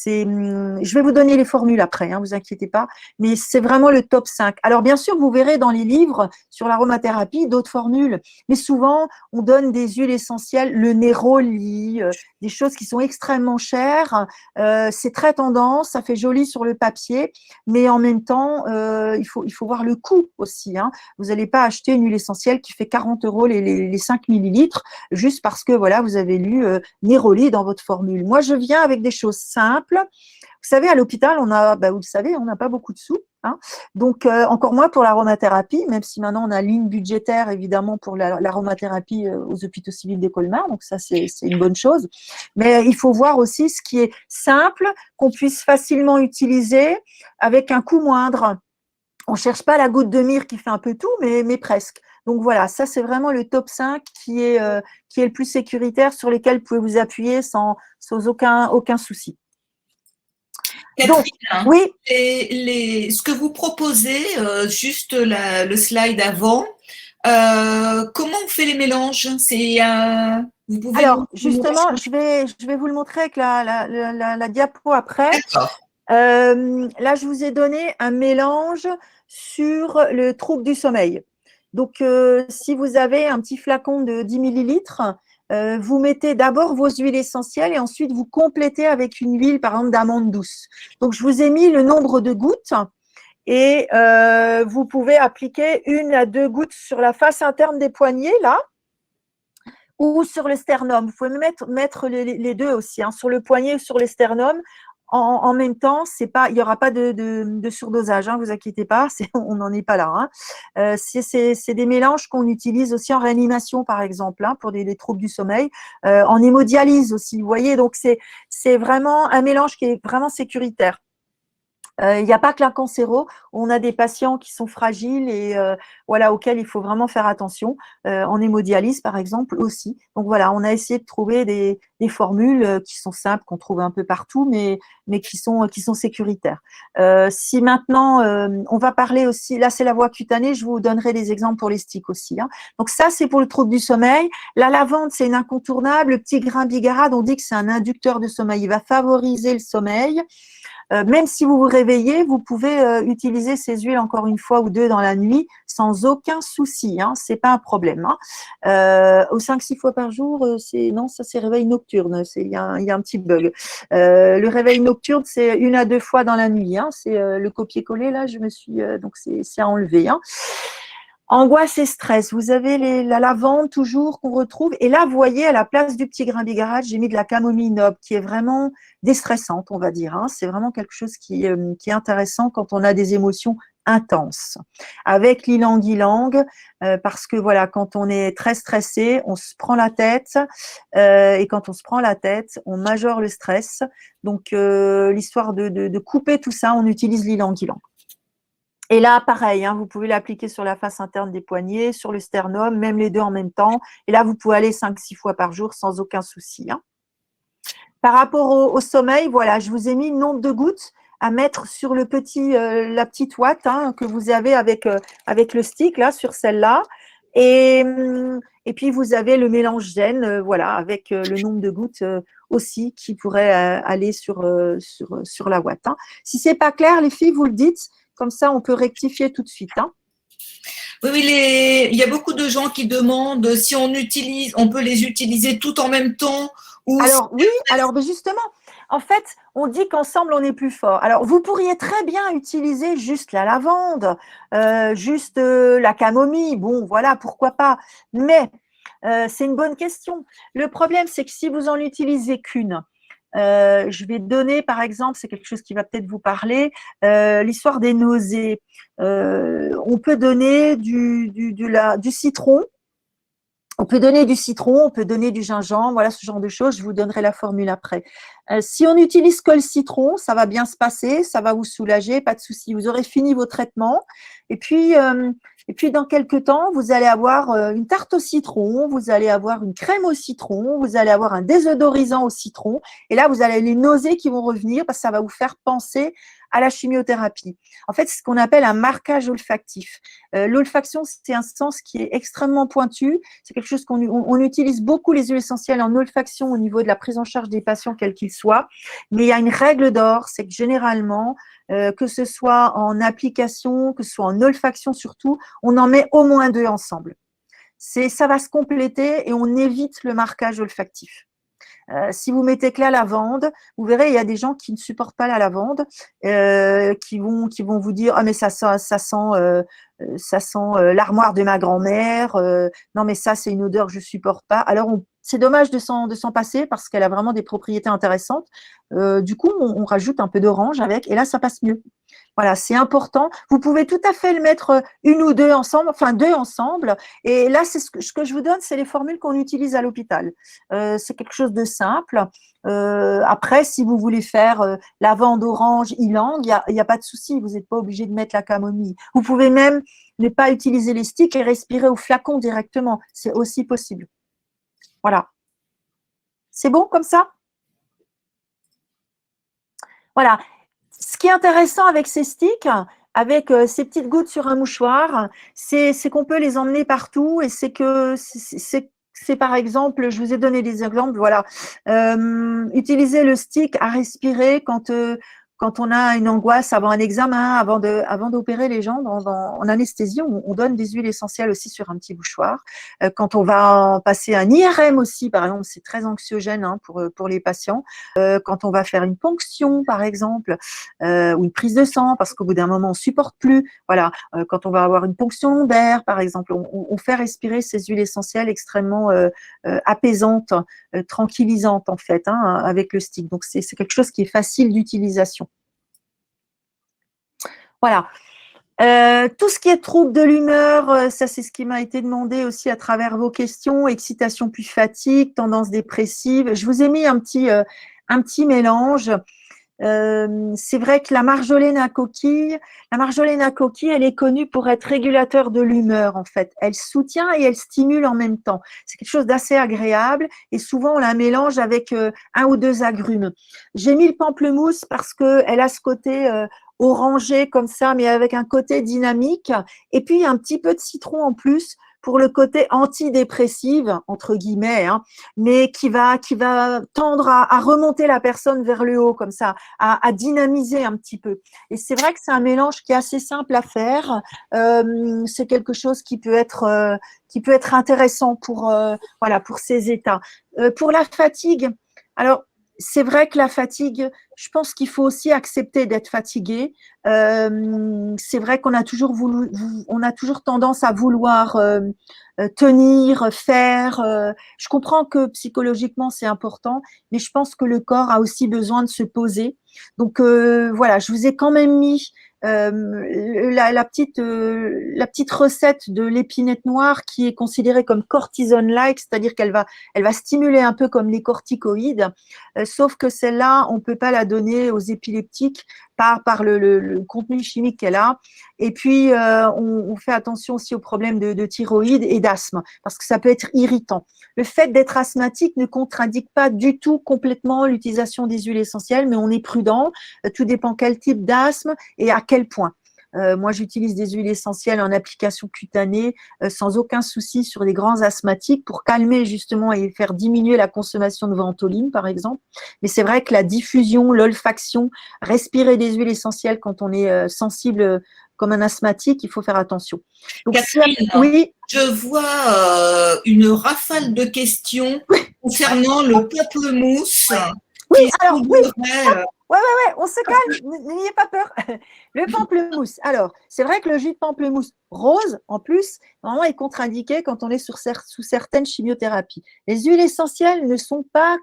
Je vais vous donner les formules après, vous inquiétez pas, mais c'est vraiment le top 5. Alors bien sûr, vous verrez dans les livres sur l'aromathérapie d'autres formules, mais souvent, on donne des huiles essentielles, le néroli, des choses qui sont extrêmement chères. C'est très tendance, ça fait joli sur le papier, mais en même temps, il faut voir le coût aussi. Vous n'allez pas acheter une huile essentielle qui fait 40 € les 5 millilitres juste parce que voilà, vous avez lu néroli dans votre formule. Moi, je viens avec des choses simples. Vous savez, à l'hôpital, vous le savez, on n'a pas beaucoup de sous. Donc, encore moins pour l'aromathérapie, même si maintenant on a une ligne budgétaire, évidemment, pour l'aromathérapie aux hôpitaux civils des Colmar. Donc, ça, c'est une bonne chose. Mais il faut voir aussi ce qui est simple, qu'on puisse facilement utiliser avec un coût moindre. On ne cherche pas la goutte de myrrhe qui fait un peu tout, mais presque. Donc voilà, ça c'est vraiment le top 5 qui est le plus sécuritaire, sur lesquels vous pouvez vous appuyer sans aucun souci. Catherine, donc, oui. Ce que vous proposez, juste le slide avant, comment on fait les mélanges? Vous pouvez Alors, justement, je vais vous le montrer avec la diapo après. D'accord. Là, je vous ai donné un mélange sur le trouble du sommeil. Donc, si vous avez un petit flacon de 10 millilitres, vous mettez d'abord vos huiles essentielles et ensuite vous complétez avec une huile, par exemple, d'amande douce. Donc, je vous ai mis le nombre de gouttes et vous pouvez appliquer 1 à 2 gouttes sur la face interne des poignets, là, ou sur le sternum. Vous pouvez mettre les deux aussi, sur le poignet ou sur le sternum. En même temps, il n'y aura pas de surdosage, vous inquiétez pas, on n'en est pas là. C'est des mélanges qu'on utilise aussi en réanimation, par exemple, pour des troubles du sommeil, en hémodialyse aussi, vous voyez. Donc, c'est vraiment un mélange qui est vraiment sécuritaire. Il n'y a pas que la cancéro, on a des patients qui sont fragiles et auxquels il faut vraiment faire attention, en hémodialyse par exemple aussi. Donc voilà, on a essayé de trouver des formules qui sont simples, qu'on trouve un peu partout, mais qui sont sécuritaires. Si maintenant, on va parler aussi, là c'est la voie cutanée, je vous donnerai des exemples pour les sticks aussi. Donc ça c'est pour le trouble du sommeil. La lavande c'est une incontournable, le petit grain bigarade, on dit que c'est un inducteur de sommeil, il va favoriser le sommeil. Même si vous vous réveillez, vous pouvez utiliser ces huiles encore une fois ou deux dans la nuit sans aucun souci. C'est pas un problème. Aux 5-6 fois par jour, ça c'est réveil nocturne. Il y a un petit bug. Le réveil nocturne, c'est 1 à 2 fois dans la nuit. C'est le copier-coller là. Je me suis donc c'est à enlever. Angoisse et stress, vous avez la lavande toujours qu'on retrouve. Et là, vous voyez, à la place du petit grain bigarade, j'ai mis de la camomille noble qui est vraiment déstressante, on va dire. C'est vraiment quelque chose qui est intéressant quand on a des émotions intenses. Avec l'ylang-ylang, parce que voilà, quand on est très stressé, on se prend la tête. Et quand on se prend la tête, on majore le stress. Donc, l'histoire de couper tout ça, on utilise l'ylang-ylang. Et là, pareil, vous pouvez l'appliquer sur la face interne des poignets, sur le sternum, même les deux en même temps. Et là, vous pouvez aller 5-6 fois par jour sans aucun souci. Par rapport au sommeil, voilà, je vous ai mis le nombre de gouttes à mettre sur la petite ouate que vous avez avec le stick, là, sur celle-là. Et puis, vous avez le mélange zen, avec le nombre de gouttes aussi qui pourrait aller sur la ouate. Si ce n'est pas clair, les filles, vous le dites. Comme ça, on peut rectifier tout de suite. Oui, il y a beaucoup de gens qui demandent si on peut les utiliser tout en même temps. Mais justement, en fait, on dit qu'ensemble, on est plus fort. Alors, vous pourriez très bien utiliser juste la lavande, juste la camomille. Bon, voilà, pourquoi pas. Mais c'est une bonne question. Le problème, c'est que si vous en utilisez qu'une, je vais donner, par exemple, c'est quelque chose qui va peut-être vous parler, l'histoire des nausées. On peut donner du citron. On peut donner du citron, on peut donner du gingembre, voilà ce genre de choses. Je vous donnerai la formule après. Si on n'utilise que le citron, ça va bien se passer, ça va vous soulager, pas de souci. Vous aurez fini vos traitements. Et puis, Et puis, dans quelques temps, vous allez avoir une tarte au citron, vous allez avoir une crème au citron, vous allez avoir un désodorisant au citron. Et là, vous allez les nausées qui vont revenir parce que ça va vous faire penser à la chimiothérapie. En fait, c'est ce qu'on appelle un marquage olfactif. L'olfaction, c'est un sens qui est extrêmement pointu. C'est quelque chose on utilise beaucoup les huiles essentielles en olfaction au niveau de la prise en charge des patients, quels qu'ils soient. Mais il y a une règle d'or, c'est que généralement, que ce soit en application, que ce soit en olfaction surtout, on en met au moins 2 ensemble. Ça va se compléter et on évite le marquage olfactif. Si vous mettez que la lavande, vous verrez, il y a des gens qui ne supportent pas la lavande, qui vont vous dire ah mais ça sent l'armoire de ma grand-mère. Non mais ça c'est une odeur que je supporte pas. Alors c'est dommage de s'en passer parce qu'elle a vraiment des propriétés intéressantes. Du coup, on rajoute un peu d'orange avec et là ça passe mieux. Voilà, c'est important. Vous pouvez tout à fait le mettre une ou deux ensemble, enfin 2 ensemble. Et là, c'est ce que je vous donne, c'est les formules qu'on utilise à l'hôpital. C'est quelque chose de simple. Après, si vous voulez faire lavande, orange, ylang, il y a pas de souci. Vous n'êtes pas obligé de mettre la camomille. Vous pouvez même ne pas utiliser les sticks et respirer au flacon directement. C'est aussi possible. Voilà. C'est bon comme ça? Voilà. Ce qui est intéressant avec ces sticks, avec ces petites gouttes sur un mouchoir, c'est qu'on peut les emmener partout et c'est par exemple, je vous ai donné des exemples, voilà, utiliser le stick à respirer quand on a une angoisse avant un examen, avant d'opérer les gens en anesthésie, on donne des huiles essentielles aussi sur un petit mouchoir. Quand on va passer un IRM aussi, par exemple, c'est très anxiogène hein, pour les patients. Quand on va faire une ponction, par exemple, ou une prise de sang, parce qu'au bout d'un moment, on supporte plus. Voilà, quand on va avoir une ponction lombaire, par exemple, on fait respirer ces huiles essentielles extrêmement apaisantes, tranquillisantes en fait, hein, avec le stick. Donc c'est quelque chose qui est facile d'utilisation. Voilà. Tout ce qui est trouble de l'humeur, ça c'est ce qui m'a été demandé aussi à travers vos questions, excitation puis fatigue, tendance dépressive. Je vous ai mis un petit mélange. C'est vrai que la marjolaine à coquille, elle est connue pour être régulateur de l'humeur en fait. Elle soutient et elle stimule en même temps. C'est quelque chose d'assez agréable et souvent on la mélange avec 1 ou 2 agrumes. J'ai mis le pamplemousse parce que elle a ce côté orangé comme ça, mais avec un côté dynamique. Et puis un petit peu de citron en plus pour le côté antidépressive, entre guillemets, hein, mais qui va tendre à remonter la personne vers le haut, comme ça, à dynamiser un petit peu. Et c'est vrai que c'est un mélange qui est assez simple à faire. C'est quelque chose qui peut être intéressant pour ces états. Pour la fatigue, alors c'est vrai que la fatigue, je pense qu'il faut aussi accepter d'être fatigué. C'est vrai qu'on a toujours tendance à vouloir tenir, faire. Je comprends que psychologiquement c'est important, mais je pense que le corps a aussi besoin de se poser. Donc voilà, je vous ai quand même mis la petite recette de l'épinette noire qui est considérée comme cortisone-like, c'est-à-dire qu'elle va stimuler un peu comme les corticoïdes, sauf que celle-là, on peut pas la donner aux épileptiques par le contenu chimique qu'elle a. Et puis, on fait attention aussi aux problèmes de thyroïde et d'asthme, parce que ça peut être irritant. Le fait d'être asthmatique ne contre-indique pas du tout complètement l'utilisation des huiles essentielles, mais on est prudent. Tout dépend quel type d'asthme et à quel point. Moi, j'utilise des huiles essentielles en application cutanée sans aucun souci sur les grands asthmatiques pour calmer justement et faire diminuer la consommation de ventoline, par exemple. Mais c'est vrai que la diffusion, l'olfaction, respirer des huiles essentielles quand on est sensible comme un asthmatique, il faut faire attention. Donc, Catherine, oui. Je vois une rafale de questions concernant le pamplemousse. Oui, alors, oui. Ouais, on se calme, n'ayez pas peur. Le pamplemousse. Alors, c'est vrai que le jus de pamplemousse rose, en plus, normalement, est contre-indiqué quand on est sous certaines chimiothérapies. Les huiles essentielles ne sont pas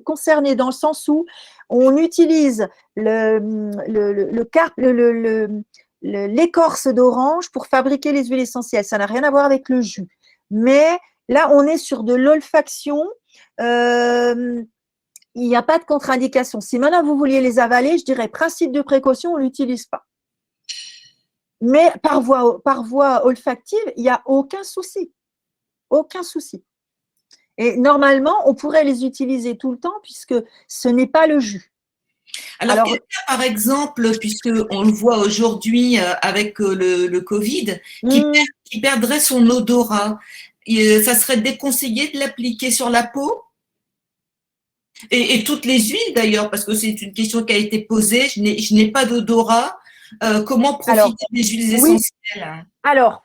concernées dans le sens où on utilise l'écorce d'orange pour fabriquer les huiles essentielles. Ça n'a rien à voir avec le jus. Mais là, on est sur de l'olfaction. Il n'y a pas de contre-indication. Si maintenant vous vouliez les avaler, je dirais principe de précaution, on ne l'utilise pas. Mais par voie olfactive, il n'y a aucun souci. Aucun souci. Et normalement, on pourrait les utiliser tout le temps puisque ce n'est pas le jus. Alors, par exemple, puisque on le voit aujourd'hui avec le Covid, qui perdrait son odorat, ça serait déconseillé de l'appliquer sur la peau? Et toutes les huiles d'ailleurs, parce que c'est une question qui a été posée, je n'ai pas d'odorat. Comment profiter des huiles essentielles? Alors,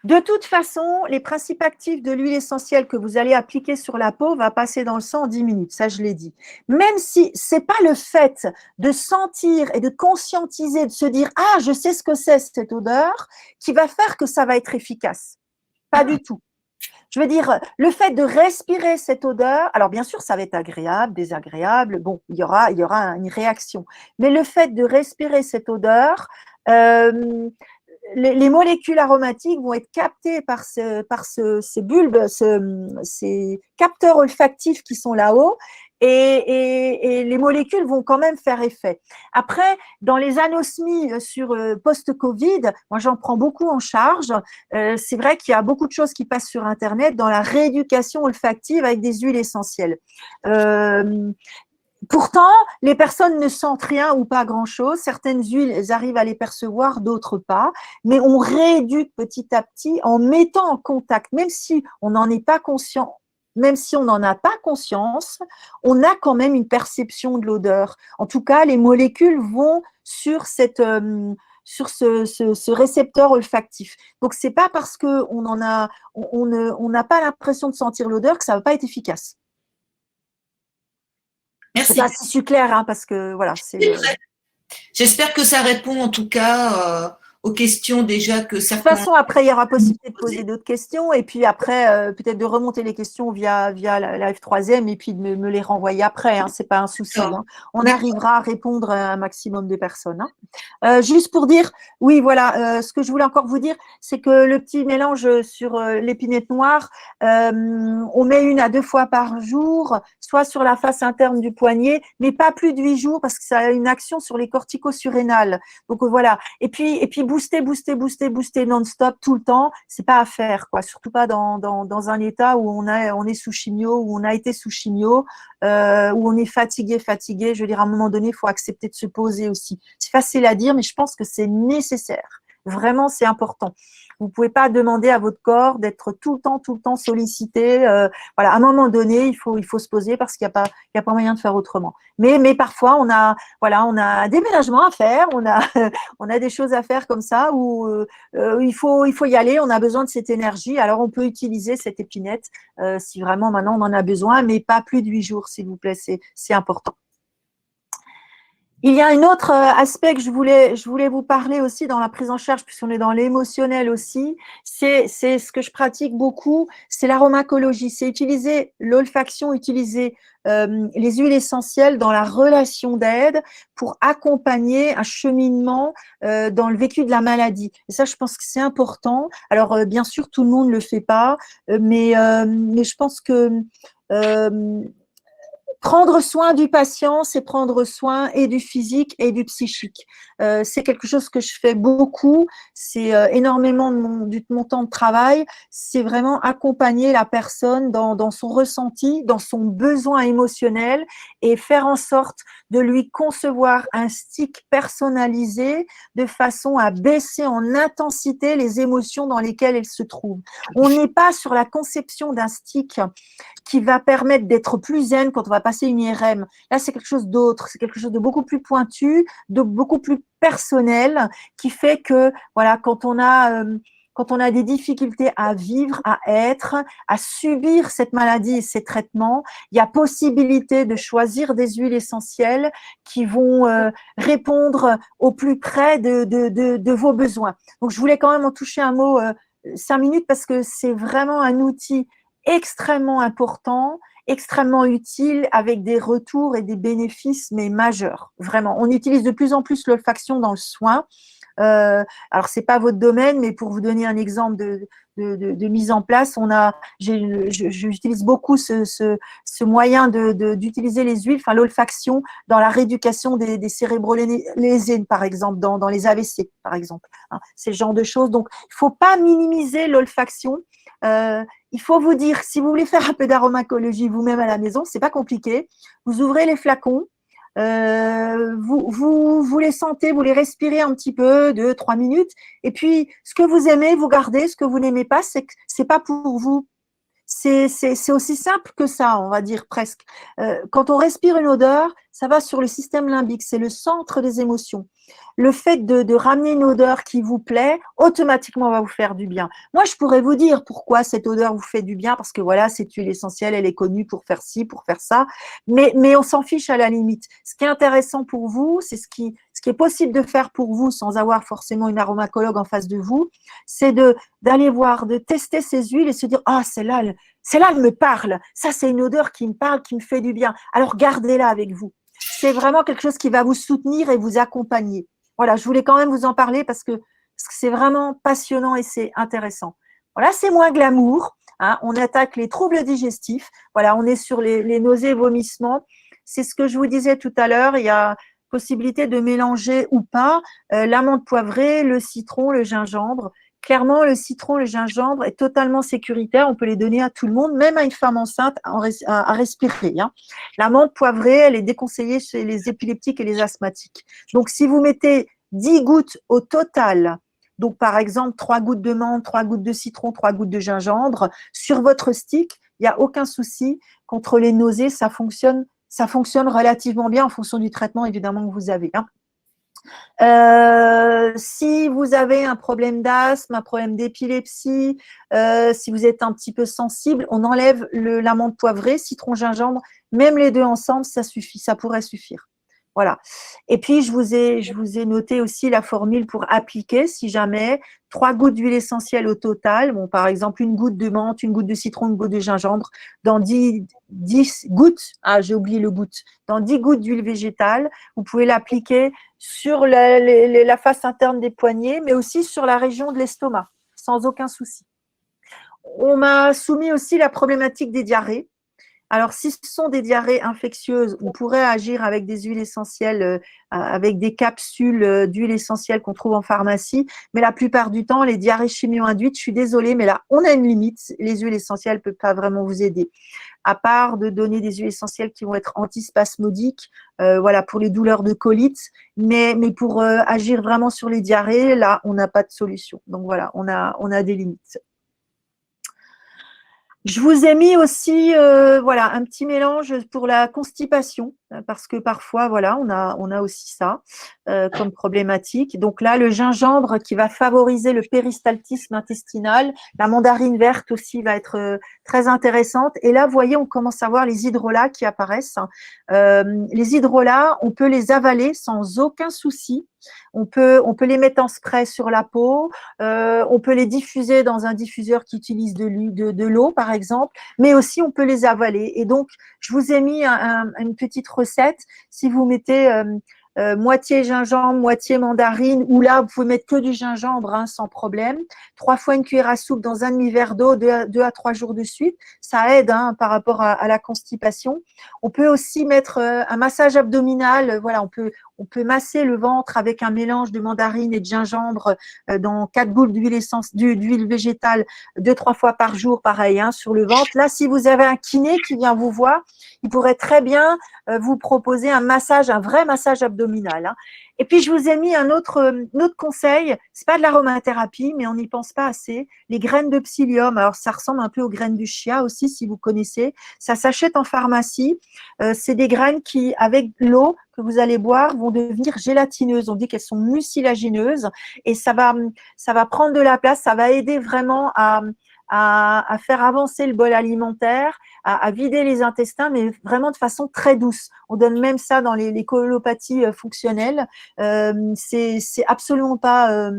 de toute façon, les principes actifs de l'huile essentielle que vous allez appliquer sur la peau va passer dans le sang en 10 minutes, ça je l'ai dit. Même si ce n'est pas le fait de sentir et de conscientiser, de se dire « Ah, je sais ce que c'est cette odeur » qui va faire que ça va être efficace. Pas du tout. Je veux dire, le fait de respirer cette odeur, alors bien sûr, ça va être agréable, désagréable, bon, il y aura une réaction. Mais le fait de respirer cette odeur, les molécules aromatiques vont être captées par ces bulbes, ces capteurs olfactifs qui sont là-haut, et les molécules vont quand même faire effet. Après, dans les anosmies sur post-Covid, moi j'en prends beaucoup en charge. C'est vrai qu'il y a beaucoup de choses qui passent sur Internet dans la rééducation olfactive avec des huiles essentielles. Pourtant, les personnes ne sentent rien ou pas grand-chose. Certaines huiles, elles arrivent à les percevoir, d'autres pas. Mais on rééduque petit à petit en mettant en contact, même si on n'en est pas conscient, même si on n'en a pas conscience, on a quand même une perception de l'odeur. En tout cas, les molécules vont sur ce récepteur olfactif. Donc, c'est pas parce qu'on n'a pas l'impression de sentir l'odeur que ça va pas être efficace. Merci. C'est pas si clair, hein, parce que voilà. J'espère que ça répond en tout cas aux questions déjà que certains… De toute façon, après, il y aura possibilité de poser d'autres questions et puis après, peut-être de remonter les questions via la F3M et puis de me les renvoyer après. Hein, c'est pas un souci. Hein. On arrivera à répondre à un maximum de personnes. Hein. Juste pour dire, oui, voilà, ce que je voulais encore vous dire, c'est que le petit mélange sur l'épinette noire, on met 1 à 2 fois par jour, soit sur la face interne du poignet, mais pas plus de 8 jours parce que ça a une action sur les cortico-surrénales. Donc voilà. Et puis booster non-stop tout le temps, c'est pas à faire, quoi. Surtout pas dans un état où on est sous chimio, où on a été sous chimio, où on est fatigué. Je veux dire, à un moment donné, il faut accepter de se poser aussi. C'est facile à dire, mais je pense que c'est nécessaire. Vraiment, c'est important. Vous pouvez pas demander à votre corps d'être tout le temps sollicité. Voilà, à un moment donné, il faut se poser parce qu'il y a pas moyen de faire autrement. Mais parfois, on a un déménagement à faire, on a des choses à faire comme ça où il faut y aller. On a besoin de cette énergie. Alors, on peut utiliser cette épinette si vraiment maintenant on en a besoin, mais pas plus de 8 jours, s'il vous plaît. C'est important. Il y a un autre aspect que je voulais vous parler aussi dans la prise en charge, puisqu'on est dans l'émotionnel aussi, c'est ce que je pratique beaucoup, c'est l'aromacologie, c'est utiliser l'olfaction, utiliser les huiles essentielles dans la relation d'aide pour accompagner un cheminement dans le vécu de la maladie. Et ça, je pense que c'est important. Alors, bien sûr, tout le monde ne le fait pas, mais je pense que prendre soin du patient, c'est prendre soin et du physique et du psychique. C'est quelque chose que je fais beaucoup, c'est énormément de mon temps de travail, c'est vraiment accompagner la personne dans son ressenti, dans son besoin émotionnel et faire en sorte de lui concevoir un stick personnalisé de façon à baisser en intensité les émotions dans lesquelles elle se trouve. On n'est pas sur la conception d'un stick qui va permettre d'être plus zen quand on va passer une IRM. Là, c'est quelque chose d'autre, c'est quelque chose de beaucoup plus pointu, de beaucoup plus personnel, qui fait que, voilà, quand on a des difficultés à vivre, à être, à subir cette maladie et ces traitements, il y a possibilité de choisir des huiles essentielles qui vont répondre au plus près de vos besoins. Donc, je voulais quand même en toucher un mot 5 minutes parce que c'est vraiment un outil extrêmement important, extrêmement utile, avec des retours et des bénéfices, mais majeurs, vraiment. On utilise de plus en plus l'olfaction dans le soin. Alors, c'est pas votre domaine, mais pour vous donner un exemple de mise en place. J'utilise beaucoup ce moyen d'utiliser les huiles, enfin l'olfaction, dans la rééducation des cérébrolésines, par exemple, dans les AVC, par exemple. Hein, c'est le genre de choses. Donc, il ne faut pas minimiser l'olfaction. Il faut vous dire, si vous voulez faire un peu d'aromacologie vous-même à la maison, c'est pas compliqué. Vous ouvrez les flacons, vous les sentez, vous les respirez un petit peu, 2-3 minutes, et puis ce que vous aimez, vous gardez, ce que vous n'aimez pas, c'est pas pour vous. C'est aussi simple que ça, on va dire presque. Quand on respire une odeur, ça va sur le système limbique, c'est le centre des émotions. Le fait de ramener une odeur qui vous plaît, automatiquement va vous faire du bien. Moi, je pourrais vous dire pourquoi cette odeur vous fait du bien, parce que voilà, cette huile essentielle, elle est connue pour faire ci, pour faire ça, mais on s'en fiche à la limite. Ce qui est intéressant pour vous, c'est ce qui est possible de faire pour vous sans avoir forcément une aromacologue en face de vous, c'est d'aller voir, de tester ces huiles et se dire, ah, celle-là, elle me parle. Ça, c'est une odeur qui me parle, qui me fait du bien. Alors, gardez-la avec vous. C'est vraiment quelque chose qui va vous soutenir et vous accompagner. Voilà, je voulais quand même vous en parler parce que c'est vraiment passionnant et c'est intéressant. Voilà, c'est moins glamour. Hein, on attaque les troubles digestifs. Voilà, on est sur les nausées, vomissements. C'est ce que je vous disais tout à l'heure. Il y a possibilité de mélanger ou pas l'amande poivrée, le citron, le gingembre. Clairement, le citron, le gingembre est totalement sécuritaire. On peut les donner à tout le monde, même à une femme enceinte à respirer. Hein. L'amande poivrée, elle est déconseillée chez les épileptiques et les asthmatiques. Donc, si vous mettez 10 gouttes au total, donc par exemple 3 gouttes de menthe, 3 gouttes de citron, 3 gouttes de gingembre, sur votre stick, il n'y a aucun souci. Contre les nausées, ça fonctionne relativement bien en fonction du traitement, évidemment, que vous avez. Hein. Si vous avez un problème d'asthme, un problème d'épilepsie, si vous êtes un petit peu sensible, on enlève l'amande poivrée, citron, gingembre, même les deux ensemble, ça suffit, ça pourrait suffire. Voilà. Et puis, je vous ai noté aussi la formule pour appliquer, si jamais, 3 gouttes d'huile essentielle au total. Bon, par exemple, une goutte de menthe, une goutte de citron, une goutte de gingembre, dans 10 gouttes, j'ai oublié le goutte, dans 10 gouttes d'huile végétale. Vous pouvez l'appliquer sur la face interne des poignets, mais aussi sur la région de l'estomac, sans aucun souci. On m'a soumis aussi la problématique des diarrhées. Alors, si ce sont des diarrhées infectieuses, on pourrait agir avec des huiles essentielles, avec des capsules d'huile essentielle qu'on trouve en pharmacie. Mais la plupart du temps, les diarrhées chimio-induites, je suis désolée, mais là, on a une limite. Les huiles essentielles ne peuvent pas vraiment vous aider. À part de donner des huiles essentielles qui vont être antispasmodiques, voilà, pour les douleurs de colite. Mais pour agir vraiment sur les diarrhées, là, on n'a pas de solution. Donc voilà, on a des limites. Je vous ai mis aussi voilà, un petit mélange pour la constipation, parce que parfois, voilà, on a aussi ça comme problématique. Donc là, le gingembre qui va favoriser le péristaltisme intestinal. La mandarine verte aussi va être très intéressante. Et là, vous voyez, on commence à voir les hydrolats qui apparaissent. Les hydrolats, on peut les avaler sans aucun souci. On peut les mettre en spray sur la peau, on peut les diffuser dans un diffuseur qui utilise de l'eau, par exemple, mais aussi on peut les avaler. Et donc, je vous ai mis une petite recette. Si vous mettez moitié gingembre, moitié mandarine, ou là, vous pouvez mettre que du gingembre, hein, sans problème. 3 fois une cuillère à soupe dans un demi-verre d'eau, 2 à 3 jours de suite. Ça aide hein, par rapport à la constipation. On peut aussi mettre un massage abdominal. Voilà, on peut masser le ventre avec un mélange de mandarine et de gingembre dans 4 gouttes d'huile végétale 2-3 fois par jour, pareil, hein, sur le ventre. Là, si vous avez un kiné qui vient vous voir, il pourrait très bien vous proposer un vrai massage abdominal. Hein. Et puis, je vous ai mis un autre conseil. C'est pas de l'aromathérapie, mais on n'y pense pas assez. Les graines de psyllium. Alors, ça ressemble un peu aux graines du chia aussi, si vous connaissez. Ça s'achète en pharmacie. C'est des graines qui, avec l'eau que vous allez boire, vont devenir gélatineuses. On dit qu'elles sont mucilagineuses et ça va prendre de la place. Ça va aider vraiment à faire avancer le bol alimentaire, à vider les intestins, mais vraiment de façon très douce. On donne même ça dans les colopathies fonctionnelles. C'est absolument pas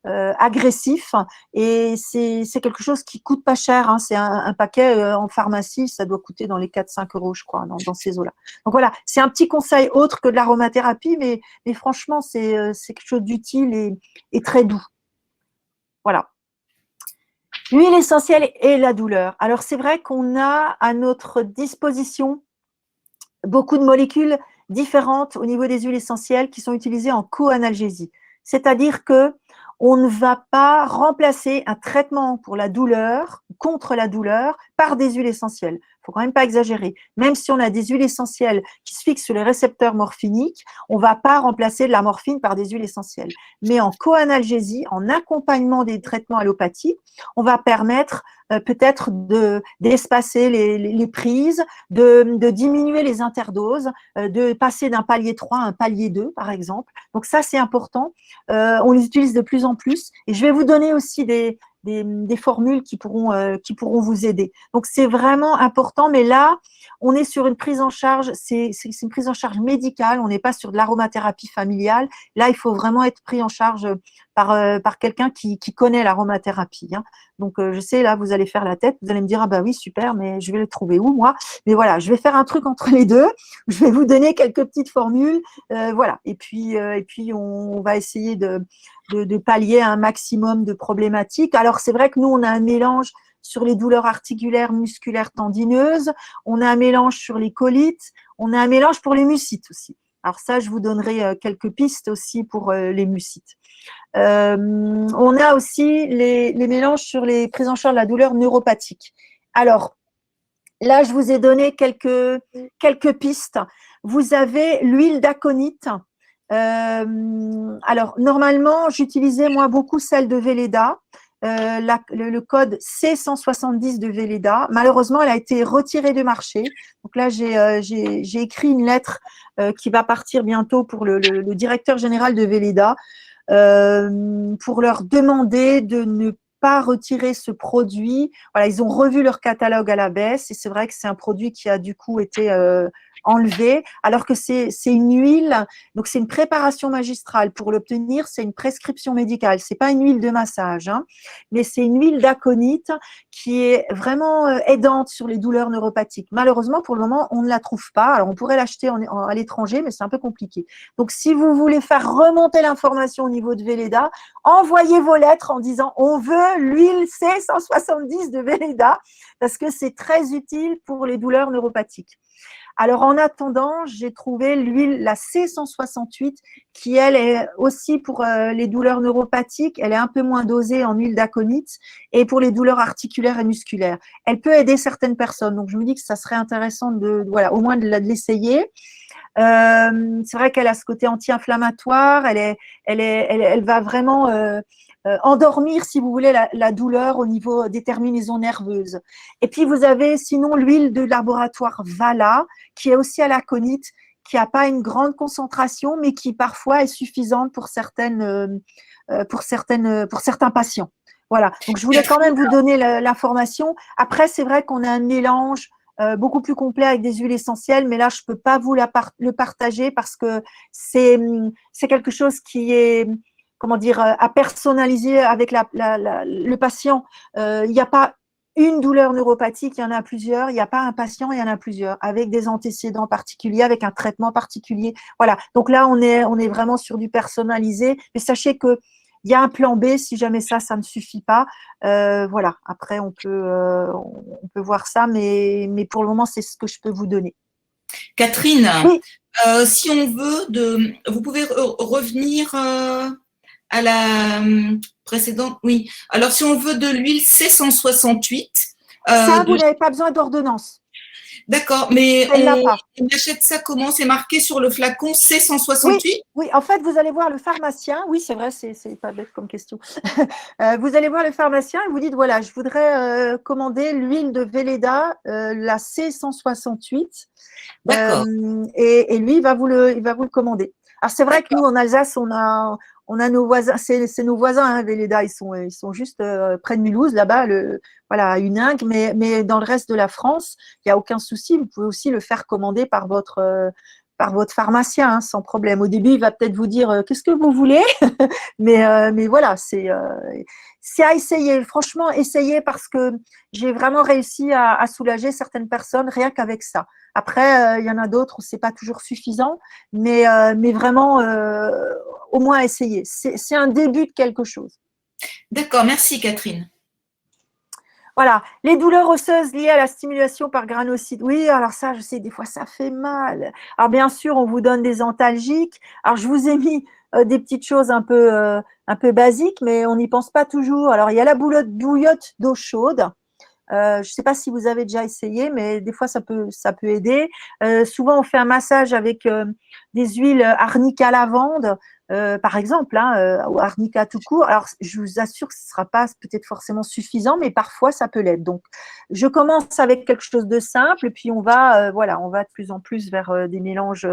agressif et c'est quelque chose qui coûte pas cher. Hein. C'est un paquet en pharmacie, ça doit coûter dans les 4-5 euros, je crois, dans ces eaux-là. Donc voilà, c'est un petit conseil autre que de l'aromathérapie, mais franchement, c'est quelque chose d'utile et très doux. Voilà. L'huile essentielle et la douleur. Alors, c'est vrai qu'on a à notre disposition beaucoup de molécules différentes au niveau des huiles essentielles qui sont utilisées en co-analgésie. C'est-à-dire que on ne va pas remplacer un traitement pour la douleur, contre la douleur, par des huiles essentielles. Il faut quand même pas exagérer. Même si on a des huiles essentielles qui se fixent sur les récepteurs morphiniques, on ne va pas remplacer de la morphine par des huiles essentielles. Mais en co-analgésie, en accompagnement des traitements allopathiques, on va permettre peut-être d'espacer les prises, de diminuer les interdoses, de passer d'un palier 3 à un palier 2, par exemple. Donc ça, c'est important. On les utilise de plus en plus. Et je vais vous donner aussi des formules qui pourront vous aider. Donc, c'est vraiment important. Mais là, on est sur une prise en charge, c'est une prise en charge médicale. On n'est pas sur de l'aromathérapie familiale. Là, il faut vraiment être pris en charge par quelqu'un qui connaît l'aromathérapie. Hein. Donc, je sais, là, vous allez faire la tête. Vous allez me dire, ah bah oui, super, mais je vais le trouver où, moi? Mais voilà, je vais faire un truc entre les deux. Je vais vous donner quelques petites formules. Voilà. Et puis, on va essayer de pallier un maximum de problématiques. Alors, c'est vrai que nous, on a un mélange sur les douleurs articulaires, musculaires, tendineuses. On a un mélange sur les colites. On a un mélange pour les mucites aussi. Alors ça, je vous donnerai quelques pistes aussi pour les mucites. On a aussi les mélanges sur les prises en charge de la douleur neuropathique. Alors, là, je vous ai donné quelques pistes. Vous avez l'huile d'aconite. Alors, normalement, j'utilisais moi beaucoup celle de Velleda, le code C170 de Velleda. Malheureusement, elle a été retirée du marché. Donc là, j'ai écrit une lettre qui va partir bientôt pour le directeur général de Velleda pour leur demander de ne pas retirer ce produit. Voilà, ils ont revu leur catalogue à la baisse et c'est vrai que c'est un produit qui a du coup été enlevé, alors que c'est une huile, donc c'est une préparation magistrale. Pour l'obtenir, c'est une prescription médicale. C'est pas une huile de massage, hein, mais c'est une huile d'aconite qui est vraiment aidante sur les douleurs neuropathiques. Malheureusement, pour le moment, on ne la trouve pas. Alors, on pourrait l'acheter à l'étranger, mais c'est un peu compliqué. Donc, si vous voulez faire remonter l'information au niveau de Velleda, envoyez vos lettres en disant on veut l'huile C170 de Velleda parce que c'est très utile pour les douleurs neuropathiques. Alors, en attendant, j'ai trouvé l'huile, la C168, qui, elle, est aussi pour les douleurs neuropathiques. Elle est un peu moins dosée en huile d'aconite et pour les douleurs articulaires et musculaires. Elle peut aider certaines personnes. Donc, je me dis que ça serait intéressant voilà, au moins de l'essayer. C'est vrai qu'elle a ce côté anti-inflammatoire. Elle va vraiment endormir, si vous voulez, la douleur au niveau des terminaisons nerveuses. Et puis, vous avez sinon l'huile de laboratoire Vala, qui est aussi à l'aconite, qui n'a pas une grande concentration, mais qui parfois est suffisante pour certains patients. Voilà. Donc, je voulais quand même vous donner l'information. Après, c'est vrai qu'on a un mélange beaucoup plus complet avec des huiles essentielles, mais là, je ne peux pas vous le partager parce que c'est quelque chose qui est, comment dire, à personnaliser avec le patient. Il n'y a pas une douleur neuropathique, il y en a plusieurs. Il n'y a pas un patient, il y en a plusieurs, avec des antécédents particuliers, avec un traitement particulier. Voilà. Donc là, on est vraiment sur du personnalisé. Mais sachez que il y a un plan B si jamais ça ne suffit pas. Voilà. Après, on peut voir ça, mais pour le moment, c'est ce que je peux vous donner. Catherine, oui. Si on veut, vous pouvez revenir à la précédente. Oui. Alors, si on veut de l'huile C168. Ça, vous n'avez pas besoin d'ordonnance. D'accord, mais on achète ça comment? C'est marqué sur le flacon C168? Oui, en fait, vous allez voir le pharmacien. Oui, c'est vrai, c'est pas bête comme question. Vous allez voir le pharmacien et vous dites, voilà, je voudrais commander l'huile de Velleda, la C168. D'accord. Et lui, il va vous le commander. Alors, c'est vrai que nous, en Alsace, on a nos voisins, c'est nos voisins, hein, Velleda, ils sont juste près de Mulhouse, là-bas, voilà, à Huningue, mais dans le reste de la France, il n'y a aucun souci. Vous pouvez aussi le faire commander par votre pharmacien, hein, sans problème. Au début, il va peut-être vous dire qu'est-ce que vous voulez, mais voilà, c'est à essayer. Franchement, essayez parce que j'ai vraiment réussi à soulager certaines personnes rien qu'avec ça. Après, il y en a d'autres où c'est pas toujours suffisant, mais vraiment, au moins essayer. C'est un début de quelque chose. D'accord, merci Catherine. Voilà, les douleurs osseuses liées à la stimulation par granulocytes. Oui, alors ça, je sais, des fois, ça fait mal. Alors, bien sûr, on vous donne des antalgiques. Alors, je vous ai mis des petites choses un peu basiques, mais on n'y pense pas toujours. Alors, il y a la bouillotte d'eau chaude. Je ne sais pas si vous avez déjà essayé, mais des fois, ça peut aider. Souvent, on fait un massage avec des huiles arnica lavande, par exemple, hein, ou arnica tout court. Alors, je vous assure que ce ne sera pas peut-être forcément suffisant, mais parfois, ça peut l'être. Donc, je commence avec quelque chose de simple, puis on va, voilà, on va de plus en plus vers des mélanges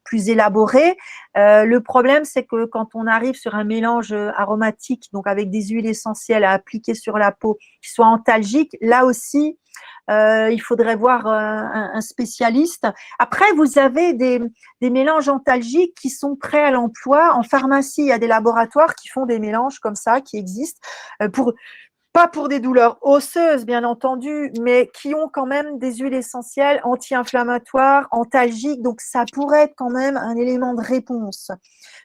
plus élaborés. Le problème, c'est que quand on arrive sur un mélange aromatique, donc avec des huiles essentielles à appliquer sur la peau, qui soit antalgique, là aussi, il faudrait voir un spécialiste. Après, vous avez des mélanges antalgiques qui sont prêts à l'emploi. En pharmacie, il y a des laboratoires qui font des mélanges comme ça, qui existent, pas pour des douleurs osseuses, bien entendu, mais qui ont quand même des huiles essentielles anti-inflammatoires, antalgiques. Donc, ça pourrait être quand même un élément de réponse.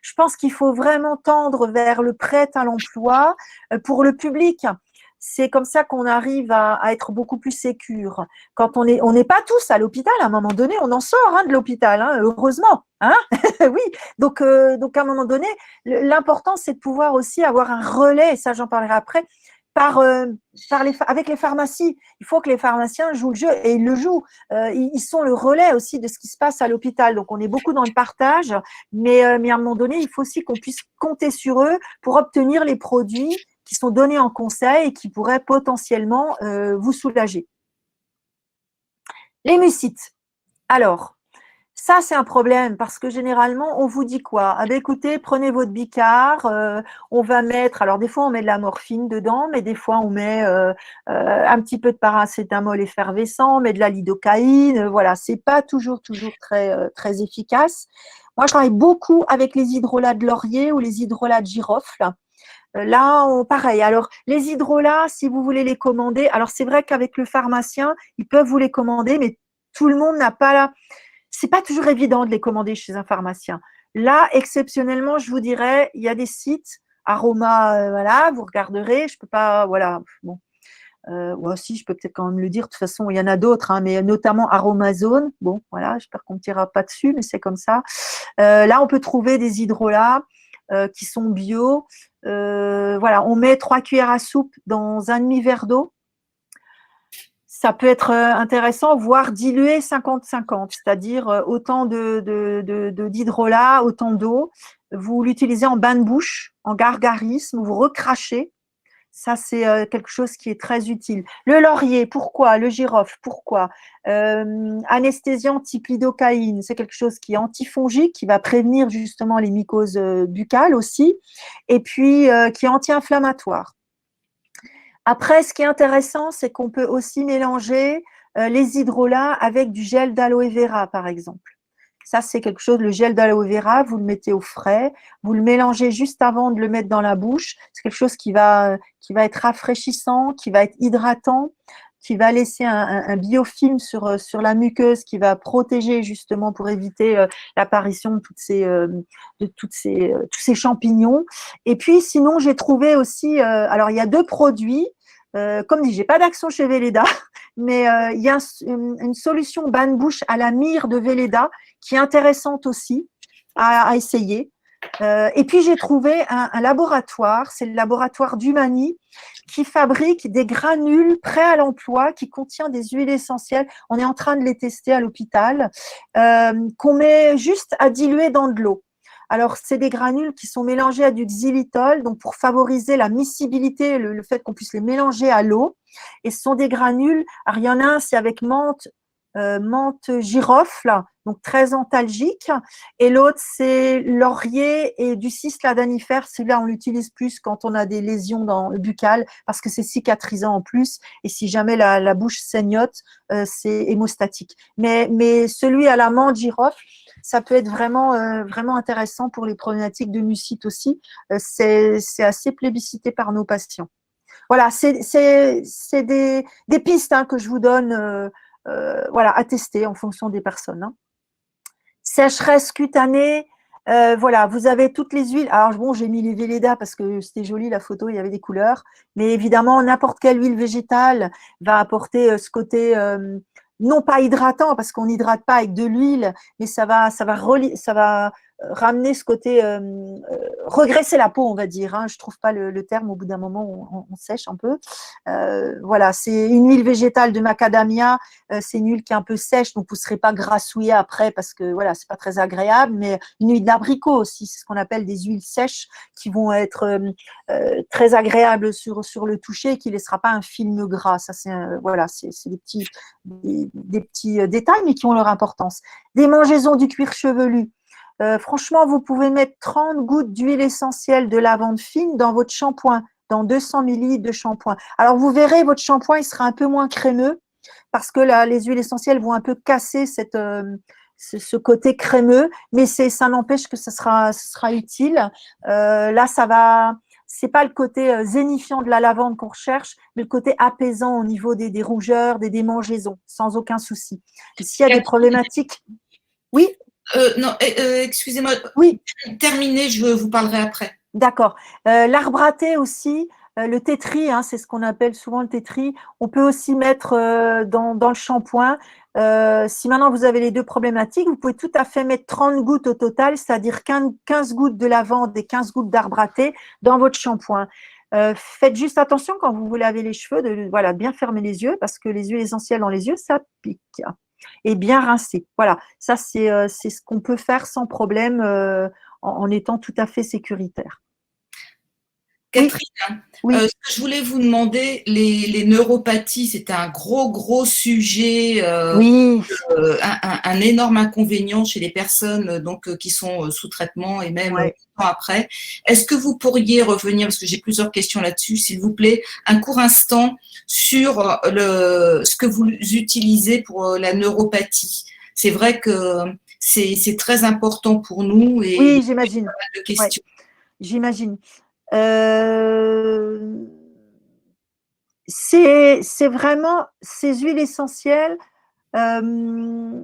Je pense qu'il faut vraiment tendre vers le prêt à l'emploi pour le public. C'est comme ça qu'on arrive à être beaucoup plus sécure. Quand on n'est pas tous à l'hôpital, à un moment donné, on en sort hein, de l'hôpital, hein, heureusement. Hein oui, donc à un moment donné, l'important, c'est de pouvoir aussi avoir un relais, et ça j'en parlerai après, avec les pharmacies. Il faut que les pharmaciens jouent le jeu et ils le jouent. Ils sont le relais aussi de ce qui se passe à l'hôpital. Donc, on est beaucoup dans le partage, mais à un moment donné, il faut aussi qu'on puisse compter sur eux pour obtenir les produits qui sont donnés en conseil et qui pourraient potentiellement vous soulager. Les mucites. Alors, ça, c'est un problème parce que généralement, on vous dit quoi? Ah ben écoutez, prenez votre bicard, on va mettre, alors des fois, on met de la morphine dedans, mais des fois, on met un petit peu de paracétamol effervescent, on met de la lidocaïne, voilà, c'est pas toujours très efficace. Moi, je travaille beaucoup avec les hydrolats de laurier ou les hydrolats de girofle. Là, pareil. Alors, les hydrolats, si vous voulez les commander, alors c'est vrai qu'avec le pharmacien, ils peuvent vous les commander, mais tout le monde n'a pas la c'est pas toujours évident de les commander chez un pharmacien. Là, exceptionnellement, je vous dirais, il y a des sites, Aroma, voilà, vous regarderez, je peux pas, voilà, bon, ou aussi, je peux peut-être quand même le dire, de toute façon, il y en a d'autres, hein, mais notamment Aromazone, bon, voilà, j'espère qu'on ne tirera pas dessus, mais c'est comme ça. Là, on peut trouver des hydrolats qui sont bio. Voilà, on met 3 cuillères à soupe dans un demi-verre d'eau. Ça peut être intéressant, voire dilué 50-50, c'est-à-dire autant d'hydrolat, autant d'eau. Vous l'utilisez en bain de bouche, en gargarisme, vous recrachez. Ça, c'est quelque chose qui est très utile. Le laurier, pourquoi? Le girofle, pourquoi? Anesthésiant type lidocaïne, c'est quelque chose qui est antifongique, qui va prévenir justement les mycoses buccales aussi, et puis qui est anti-inflammatoire. Après, ce qui est intéressant, c'est qu'on peut aussi mélanger les hydrolats avec du gel d'aloe vera, par exemple. Ça, c'est quelque chose, le gel d'aloe vera, vous le mettez au frais, vous le mélangez juste avant de le mettre dans la bouche. C'est quelque chose qui va être rafraîchissant, qui va être hydratant, qui va laisser un biofilm sur la muqueuse, qui va protéger justement pour éviter l'apparition de tous ces champignons. Et puis, sinon, j'ai trouvé aussi, alors il y a 2 produits. Comme dit, j'ai pas d'action chez Velleda, mais il y a une solution bain de bouche à la myrrhe de Velleda qui est intéressante aussi à essayer. Et puis j'ai trouvé un laboratoire, c'est le laboratoire d'Humani, qui fabrique des granules prêts à l'emploi qui contient des huiles essentielles. On est en train de les tester à l'hôpital, qu'on met juste à diluer dans de l'eau. Alors, c'est des granules qui sont mélangées à du xylitol, donc pour favoriser la miscibilité, le fait qu'on puisse les mélanger à l'eau. Et ce sont des granules, alors il y en a un, c'est avec menthe girofle, donc très antalgique, et l'autre, c'est laurier et du cisladanifère. Celui-là, on l'utilise plus quand on a des lésions dans le buccal, parce que c'est cicatrisant en plus, et si jamais la bouche saignote, c'est hémostatique. Mais celui à la menthe girofle, ça peut être vraiment intéressant pour les problématiques de mucite aussi. C'est assez plébiscité par nos patients. Voilà, c'est des pistes hein, que je vous donne voilà, à tester en fonction des personnes. Hein. Sécheresse cutanée, Voilà, vous avez toutes les huiles. Alors bon, j'ai mis les Velleda parce que c'était joli la photo, il y avait des couleurs. Mais évidemment, n'importe quelle huile végétale va apporter ce côté non pas hydratant parce qu'on n'hydrate pas avec de l'huile, mais ça va ramener ce côté regresser la peau, on va dire. Hein. Je trouve pas le terme. Au bout d'un moment, on sèche un peu. Voilà, c'est une huile végétale de macadamia. C'est une huile qui est un peu sèche, donc vous ne serez pas grassouillé après parce que voilà, c'est pas très agréable. Mais une huile d'abricot aussi, c'est ce qu'on appelle des huiles sèches qui vont être très agréables sur le toucher et qui ne laissera pas un film gras. Ça, voilà, c'est des petits détails, mais qui ont leur importance. Démangeaison du cuir chevelu. Franchement, vous pouvez mettre 30 gouttes d'huile essentielle de lavande fine dans votre shampoing, dans 200 ml de shampoing. Alors, vous verrez, votre shampoing, il sera un peu moins crémeux parce que là, les huiles essentielles vont un peu casser ce côté crémeux, mais ça n'empêche que ce sera utile. Là, c'est pas le côté zénifiant de la lavande qu'on recherche, mais le côté apaisant au niveau des rougeurs, des démangeaisons, sans aucun souci. S'il y a des problématiques… Oui. Non, excusez-moi. Oui. Terminé, je vous parlerai après. D'accord. L'arbre à thé aussi, le tétri, hein, c'est ce qu'on appelle souvent le tétri. On peut aussi mettre dans le shampoing. Si maintenant vous avez les deux problématiques, vous pouvez tout à fait mettre 30 gouttes au total, c'est-à-dire 15 gouttes de lavande et 15 gouttes d'arbre à thé dans votre shampoing. Faites juste attention quand vous vous lavez les cheveux, de voilà, bien fermer les yeux parce que les huiles essentielles dans les yeux, ça pique. Et bien rincer. Voilà, ça c'est ce qu'on peut faire sans problème en étant tout à fait sécuritaire. Catherine, oui. Ce que je voulais vous demander, les neuropathies, c'est un gros sujet, oui. Un énorme inconvénient chez les personnes qui sont sous traitement et même longtemps après. Est-ce que vous pourriez revenir, parce que j'ai plusieurs questions là-dessus, s'il vous plaît, un court instant sur ce que vous utilisez pour la neuropathie? C'est vrai que c'est très important pour nous et oui, j'imagine. pas mal de questions. Ouais, j'imagine. C'est vraiment ces huiles essentielles. Alors,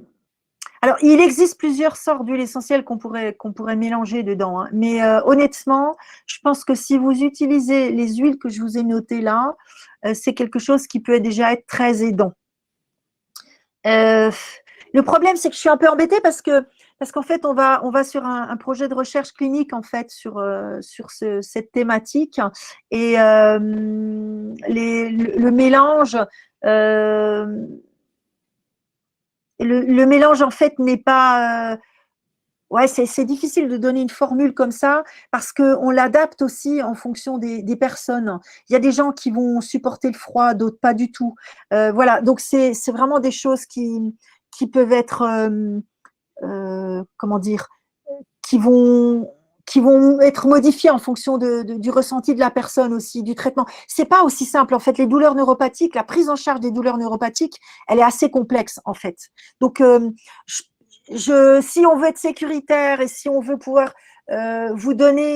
il existe plusieurs sortes d'huiles essentielles qu'on pourrait mélanger dedans. Hein. Mais honnêtement, je pense que si vous utilisez les huiles que je vous ai notées là, c'est quelque chose qui peut déjà être très aidant. Le problème, c'est que je suis un peu embêtée parce qu'en fait, on va sur un projet de recherche clinique en fait sur cette thématique et le mélange. Le mélange en fait n'est pas ouais, c'est difficile de donner une formule comme ça parce qu'on l'adapte aussi en fonction des personnes. Il y a des gens qui vont supporter le froid, d'autres pas du tout. Voilà, donc c'est vraiment des choses qui peuvent être, comment dire, qui vont être modifiées en fonction du ressenti de la personne aussi, du traitement. C'est pas aussi simple en fait. Les douleurs neuropathiques, la prise en charge des douleurs neuropathiques, elle est assez complexe en fait. Donc si on veut être sécuritaire et si on veut pouvoir vous donner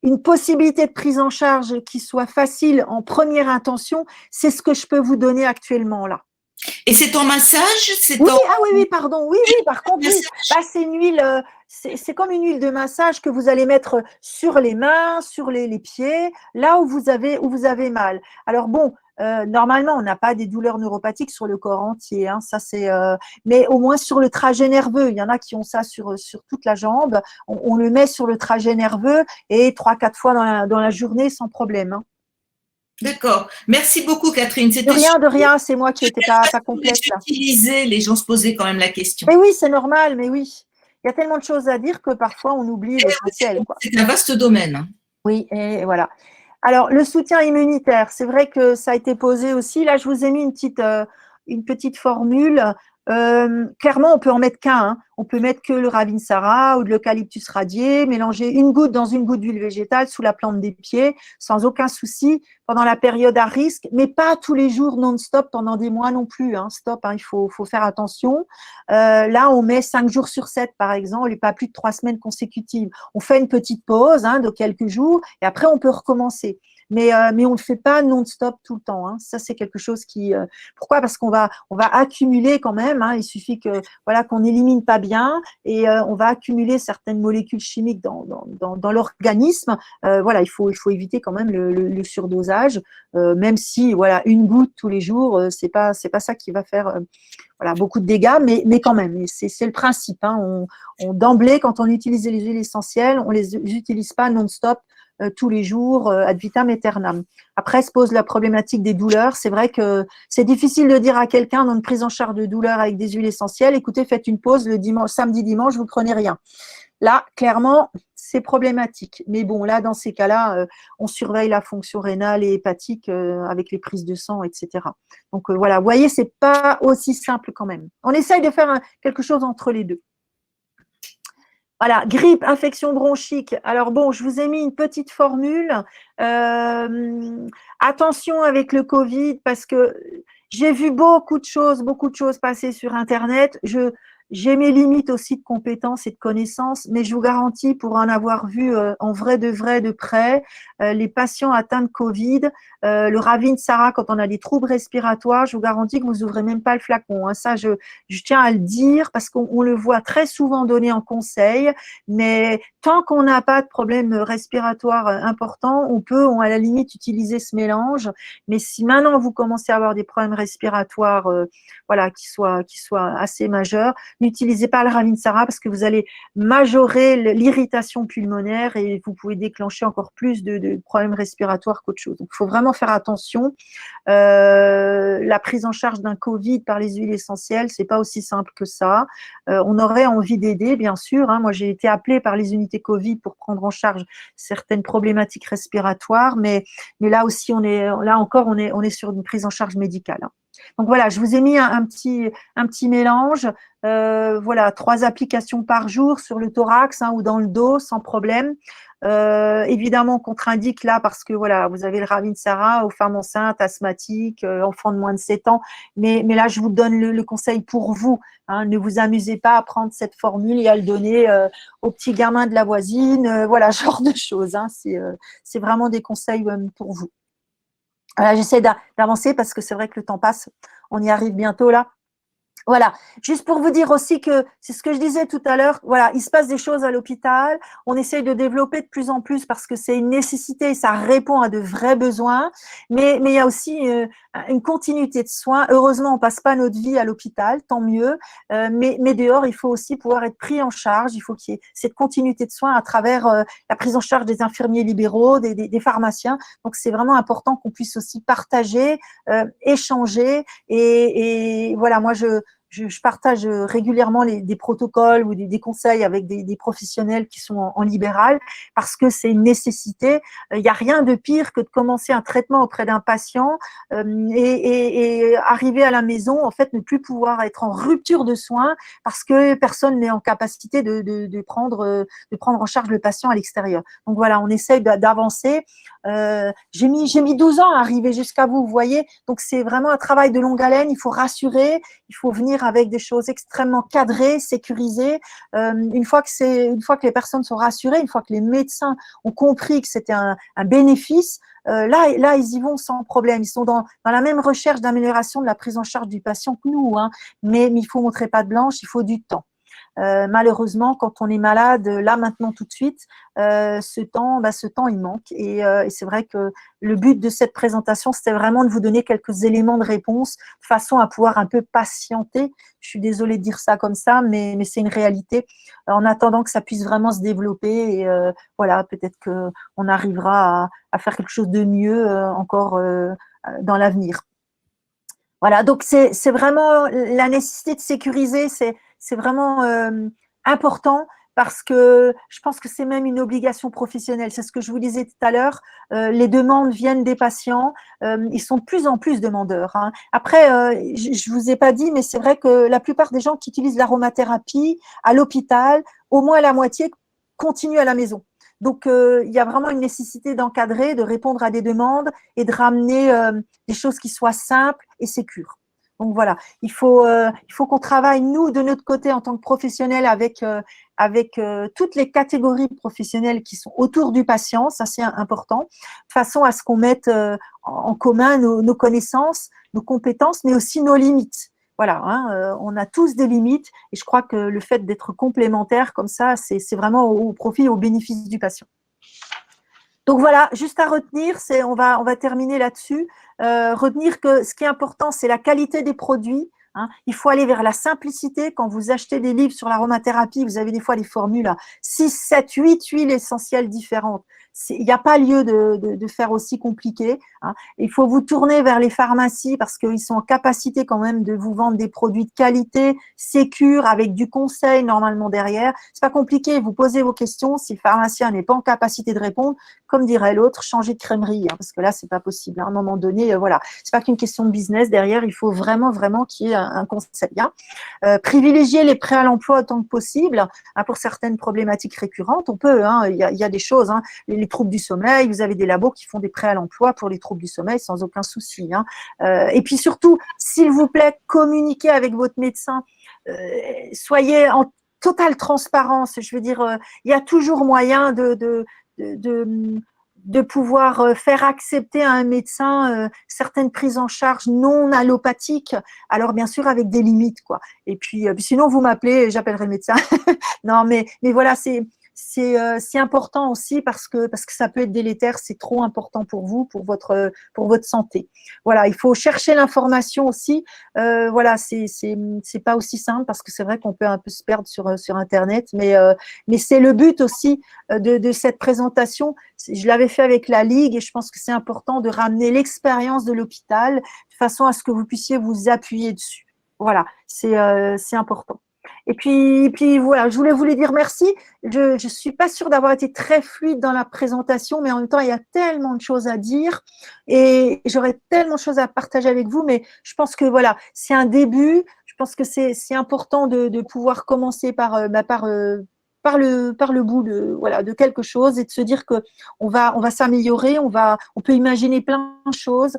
une possibilité de prise en charge qui soit facile en première intention, c'est ce que je peux vous donner actuellement là. Et c'est en massage? Oui, pardon. Oui, par contre, oui. Bah, c'est une huile, c'est comme une huile de massage que vous allez mettre sur les mains, sur les pieds, là où vous avez mal. Alors bon, normalement, on n'a pas des douleurs neuropathiques sur le corps entier, hein, ça c'est, mais au moins sur le trajet nerveux. Il y en a qui ont ça sur toute la jambe. On le met sur le trajet nerveux et 3-4 fois dans la journée sans problème. Hein. D'accord. Merci beaucoup, Catherine. De rien, c'est moi qui n'étais pas complète. Les gens se posaient quand même la question. Mais oui, c'est normal, mais oui. Il y a tellement de choses à dire que parfois on oublie l'essentiel. C'est un vaste domaine. Oui, et voilà. Alors, le soutien immunitaire, c'est vrai que ça a été posé aussi. Là, je vous ai mis une petite formule. Clairement, on peut en mettre qu'un. Hein. On peut mettre que le Ravinsara ou de l'eucalyptus radié, mélanger une goutte dans une goutte d'huile végétale sous la plante des pieds, sans aucun souci, pendant la période à risque, mais pas tous les jours non-stop pendant des mois non plus. Hein. Stop, hein, il faut faire attention. Là, on met 5 jours sur 7, par exemple, et pas plus de 3 semaines consécutives. On fait une petite pause de quelques jours et après, on peut recommencer. mais on ne le fait pas non-stop tout le temps. Hein. Ça, c'est quelque chose qui… pourquoi? Parce qu'on va accumuler quand même. Hein. Il suffit que voilà qu'on n'élimine pas bien et on va accumuler certaines molécules chimiques dans l'organisme. Voilà, il faut éviter quand même le surdosage, même si voilà une goutte tous les jours, c'est pas ça qui va faire voilà, beaucoup de dégâts, mais quand même, c'est le principe. Hein. D'emblée, quand on utilise les huiles essentielles, on les utilise pas non-stop tous les jours, ad vitam aeternam. Après, se pose la problématique des douleurs. C'est vrai que c'est difficile de dire à quelqu'un dans une prise en charge de douleur avec des huiles essentielles, écoutez, faites une pause le dimanche, samedi, dimanche, vous prenez rien. Là, clairement, c'est problématique. Mais bon, là, dans ces cas-là, on surveille la fonction rénale et hépatique avec les prises de sang, etc. Donc voilà, vous voyez, c'est pas aussi simple quand même. On essaye de faire quelque chose entre les deux. Voilà, grippe, infection bronchique. Alors bon, je vous ai mis une petite formule. Attention avec le Covid parce que j'ai vu beaucoup de choses passer sur Internet. J'ai mes limites aussi de compétences et de connaissances, mais je vous garantis, pour en avoir vu en vrai, de près, les patients atteints de Covid, le Ravinsara, quand on a des troubles respiratoires, je vous garantis que vous n'ouvrez même pas le flacon. Hein. Ça, je tiens à le dire parce qu'on le voit très souvent donné en conseil, mais tant qu'on n'a pas de problème respiratoire important, on peut, à la limite, utiliser ce mélange. Mais si maintenant vous commencez à avoir des problèmes respiratoires, voilà, qui soient assez majeurs, n'utilisez pas le Ravinsara parce que vous allez majorer l'irritation pulmonaire et vous pouvez déclencher encore plus de problèmes respiratoires qu'autre chose. Donc, il faut vraiment faire attention. La prise en charge d'un Covid par les huiles essentielles, c'est pas aussi simple que ça. On aurait envie d'aider, bien sûr. Hein. Moi, j'ai été appelée par les unités Covid pour prendre en charge certaines problématiques respiratoires, mais là aussi, on est sur une prise en charge médicale. Hein. Donc voilà, je vous ai mis un petit mélange. Voilà, 3 applications par jour sur le thorax ou dans le dos, sans problème. Évidemment, on contre-indique là parce que voilà, vous avez le Ravinsara aux femmes enceintes, asthmatiques, enfants de moins de 7 ans. Mais là, je vous donne le conseil pour vous. Hein, ne vous amusez pas à prendre cette formule et à le donner aux petits gamins de la voisine. Voilà, genre de choses. Hein, c'est vraiment des conseils pour vous. Voilà, j'essaie d'avancer parce que c'est vrai que le temps passe. On y arrive bientôt là. Voilà, juste pour vous dire aussi que c'est ce que je disais tout à l'heure, voilà, il se passe des choses à l'hôpital, on essaye de développer de plus en plus parce que c'est une nécessité, ça répond à de vrais besoins, mais il y a aussi une continuité de soins. Heureusement, on passe pas notre vie à l'hôpital, tant mieux, mais dehors, il faut aussi pouvoir être pris en charge, il faut qu'il y ait cette continuité de soins à travers la prise en charge des infirmiers libéraux, des pharmaciens. Donc, c'est vraiment important qu'on puisse aussi partager, échanger et voilà, moi, je partage régulièrement des protocoles ou des conseils avec des professionnels qui sont en libéral parce que c'est une nécessité. Il n'y a rien de pire que de commencer un traitement auprès d'un patient et arriver à la maison, en fait, ne plus pouvoir être en rupture de soins parce que personne n'est en capacité de prendre en charge le patient à l'extérieur. Donc voilà, on essaye d'avancer. J'ai mis 12 ans à arriver jusqu'à vous, vous voyez. Donc c'est vraiment un travail de longue haleine. Il faut rassurer, il faut venir avec des choses extrêmement cadrées, sécurisées. Une fois que les personnes sont rassurées, une fois que les médecins ont compris que c'était un bénéfice, là, ils y vont sans problème. Ils sont dans la même recherche d'amélioration de la prise en charge du patient que nous, hein. Mais il faut montrer patte blanche, il faut du temps. Malheureusement, quand on est malade, là maintenant tout de suite, ce temps il manque et c'est vrai que le but de cette présentation, c'était vraiment de vous donner quelques éléments de réponse de façon à pouvoir un peu patienter. Je suis désolée de dire ça comme ça, mais c'est une réalité. En attendant que ça puisse vraiment se développer et voilà, peut-être que on arrivera à faire quelque chose de mieux encore dans l'avenir. Voilà, donc c'est vraiment la nécessité de sécuriser, c'est vraiment important parce que je pense que c'est même une obligation professionnelle. C'est ce que je vous disais tout à l'heure. Les demandes viennent des patients. Ils sont de plus en plus demandeurs. Hein. Après, je vous ai pas dit, mais c'est vrai que la plupart des gens qui utilisent l'aromathérapie à l'hôpital, au moins la moitié continuent à la maison. Donc, il y a vraiment une nécessité d'encadrer, de répondre à des demandes et de ramener des choses qui soient simples et sécures. Donc voilà, il faut qu'on travaille, nous, de notre côté, en tant que professionnels, avec toutes les catégories professionnelles qui sont autour du patient, ça c'est important, de façon à ce qu'on mette en commun nos connaissances, nos compétences, mais aussi nos limites. Voilà, hein, on a tous des limites et je crois que le fait d'être complémentaire comme ça, c'est vraiment au profit, au bénéfice du patient. Donc voilà, juste à retenir, on va terminer là-dessus. Retenir que ce qui est important, c'est la qualité des produits. Hein. Il faut aller vers la simplicité. Quand vous achetez des livres sur l'aromathérapie, vous avez des fois des formules à 6, 7, 8 huiles essentielles différentes. Il n'y a pas lieu de faire aussi compliqué. Hein. Il faut vous tourner vers les pharmacies parce qu'ils sont en capacité quand même de vous vendre des produits de qualité, sécures, avec du conseil normalement derrière. C'est pas compliqué. Vous posez vos questions. Si le pharmacien n'est pas en capacité de répondre, comme dirait l'autre, changer de crèmerie, hein, parce que là, c'est pas possible. À un moment donné, voilà, c'est pas qu'une question de business. Derrière, il faut vraiment qu'il y ait un conseil. Hein. Privilégier les prêts à l'emploi autant que possible. Hein, pour certaines problématiques récurrentes, on peut. Hein, il y a des choses. Hein, les troubles du sommeil, vous avez des labos qui font des prêts à l'emploi pour les troubles du sommeil sans aucun souci. Hein. Et puis surtout, s'il vous plaît, communiquez avec votre médecin. Soyez en totale transparence. Je veux dire, il y a toujours moyen de pouvoir faire accepter à un médecin certaines prises en charge non allopathiques, alors bien sûr avec des limites, quoi. Et puis sinon vous m'appelez, j'appellerai le médecin. Non, mais voilà, c'est important aussi parce que ça peut être délétère, c'est trop important pour vous, pour votre santé. Voilà, il faut chercher l'information aussi. Voilà, c'est pas aussi simple parce que c'est vrai qu'on peut un peu se perdre sur Internet, mais c'est le but aussi de cette présentation. Je l'avais fait avec la Ligue et je pense que c'est important de ramener l'expérience de l'hôpital de façon à ce que vous puissiez vous appuyer dessus. Voilà, c'est important. Et puis voilà, je voulais vous dire merci. Je suis pas sûre d'avoir été très fluide dans la présentation, mais en même temps, il y a tellement de choses à dire et j'aurais tellement de choses à partager avec vous, mais je pense que voilà, c'est un début. Je pense que c'est important de pouvoir commencer par le bout de quelque chose et de se dire que on va s'améliorer, on peut imaginer plein de choses.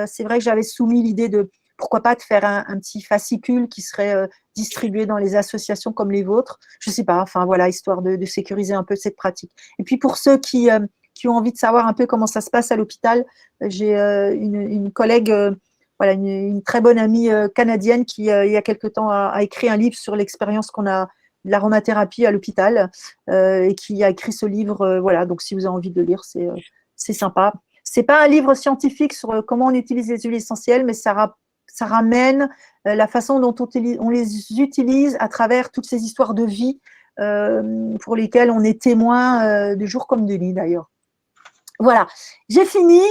C'est vrai que j'avais soumis l'idée de pourquoi pas de faire un petit fascicule qui serait distribué dans les associations comme les vôtres. Je sais pas, enfin voilà, histoire de sécuriser un peu cette pratique. Et puis pour ceux qui ont envie de savoir un peu comment ça se passe à l'hôpital, j'ai une collègue, voilà, une très bonne amie canadienne qui, il y a quelque temps, a écrit un livre sur l'expérience qu'on a de l'aromathérapie à l'hôpital et qui a écrit ce livre. Voilà, donc si vous avez envie de le lire, c'est sympa. C'est pas un livre scientifique sur comment on utilise les huiles essentielles, mais ça ramène la façon dont on les utilise à travers toutes ces histoires de vie pour lesquelles on est témoin de jour comme de nuit d'ailleurs. Voilà, j'ai fini.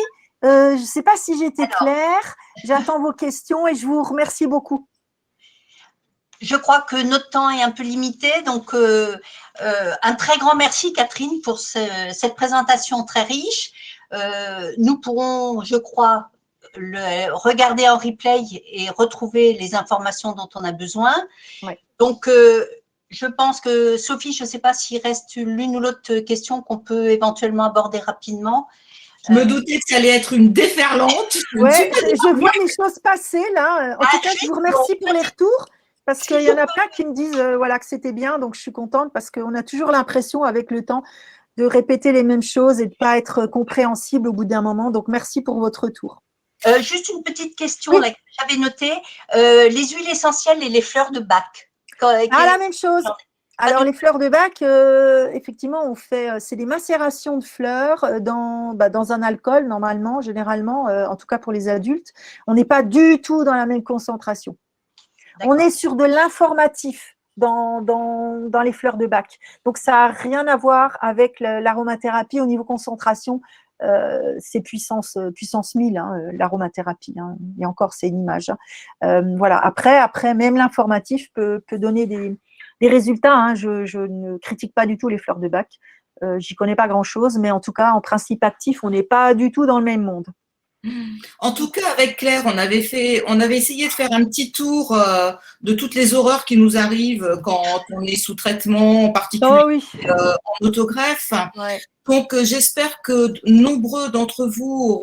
Je ne sais pas si j'ai été claire. J'attends vos questions et je vous remercie beaucoup. Je crois que notre temps est un peu limité, donc un très grand merci Catherine pour cette présentation très riche. Nous pourrons, je crois, le regarder en replay et retrouver les informations dont on a besoin. Ouais. Donc, je pense que Sophie, je ne sais pas s'il reste l'une ou l'autre question qu'on peut éventuellement aborder rapidement. Je me doutais que ça allait être une déferlante. Ouais, je vois les choses passer là. En tout cas, je vous remercie pour les retours parce qu'il y en a plein qui me disent voilà, que c'était bien. Donc, je suis contente parce qu'on a toujours l'impression avec le temps de répéter les mêmes choses et de ne pas être compréhensible au bout d'un moment. Donc, merci pour votre retour. Juste une petite question là, que j'avais notée. Les huiles essentielles et les fleurs de Bach. La même chose. Alors, les fleurs de Bach, effectivement, on fait, c'est des macérations de fleurs dans un alcool, normalement, généralement, en tout cas pour les adultes. On n'est pas du tout dans la même concentration. On est sur de l'informatif dans les fleurs de Bach. Donc, ça n'a rien à voir avec l'aromathérapie au niveau concentration. C'est puissance 1000, hein, l'aromathérapie. Hein, et encore, c'est une image. Hein. Voilà. Après, même l'informatif peut donner des résultats. Hein. Je ne critique pas du tout les fleurs de Bach. J'y connais pas grand-chose, mais en tout cas, en principe actif, on n'est pas du tout dans le même monde. En tout cas, avec Claire, on avait essayé de faire un petit tour de toutes les horreurs qui nous arrivent quand on est sous traitement, en particulier en autogreffe. Donc, j'espère que nombreux d'entre vous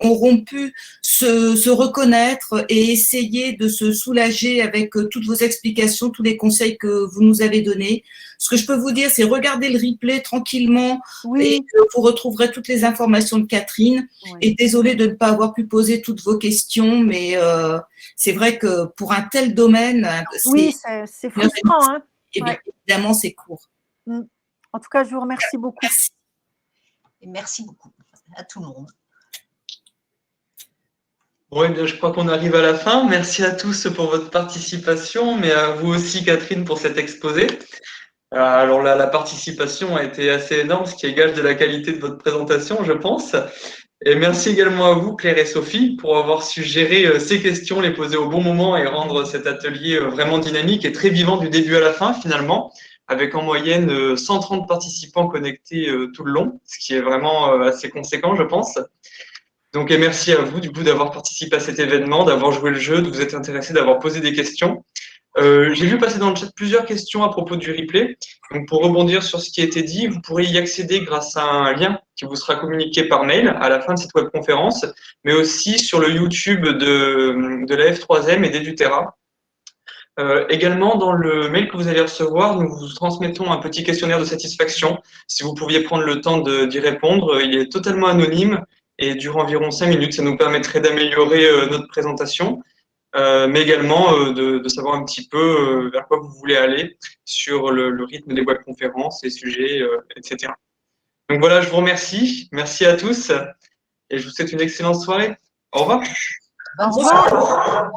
auront pu se reconnaître et essayer de se soulager avec toutes vos explications, tous les conseils que vous nous avez donnés. Ce que je peux vous dire, c'est regarder le replay tranquillement et vous retrouverez toutes les informations de Catherine. Et désolée de ne pas avoir pu poser toutes vos questions, mais c'est vrai que pour un tel domaine… Oui, c'est frustrant. Hein. Et bien, évidemment, c'est court. En tout cas, je vous remercie beaucoup. Merci. Et merci beaucoup à tout le monde. Bon, eh bien, je crois qu'on arrive à la fin. Merci à tous pour votre participation, mais à vous aussi, Catherine, pour cet exposé. Alors là, la participation a été assez énorme, ce qui est gage de la qualité de votre présentation, je pense. Et merci également à vous, Claire et Sophie, pour avoir su gérer ces questions, les poser au bon moment et rendre cet atelier vraiment dynamique et très vivant du début à la fin, finalement, avec en moyenne 130 participants connectés tout le long, ce qui est vraiment assez conséquent, je pense. Donc, et merci à vous, du coup, d'avoir participé à cet événement, d'avoir joué le jeu, de vous être intéressé, d'avoir posé des questions. J'ai vu passer dans le chat plusieurs questions à propos du replay. Donc, pour rebondir sur ce qui a été dit, vous pourrez y accéder grâce à un lien qui vous sera communiqué par mail à la fin de cette webconférence, mais aussi sur le YouTube de la F3M et d'Eduterra. Également, dans le mail que vous allez recevoir, nous vous transmettons un petit questionnaire de satisfaction. Si vous pouviez prendre le temps d'y répondre, il est totalement anonyme et dure environ 5 minutes. Ça nous permettrait d'améliorer notre présentation, mais également de savoir un petit peu vers quoi vous voulez aller sur le rythme des webconférences, les sujets, etc. Donc voilà, je vous remercie. Merci à tous et je vous souhaite une excellente soirée. Au revoir. Au revoir.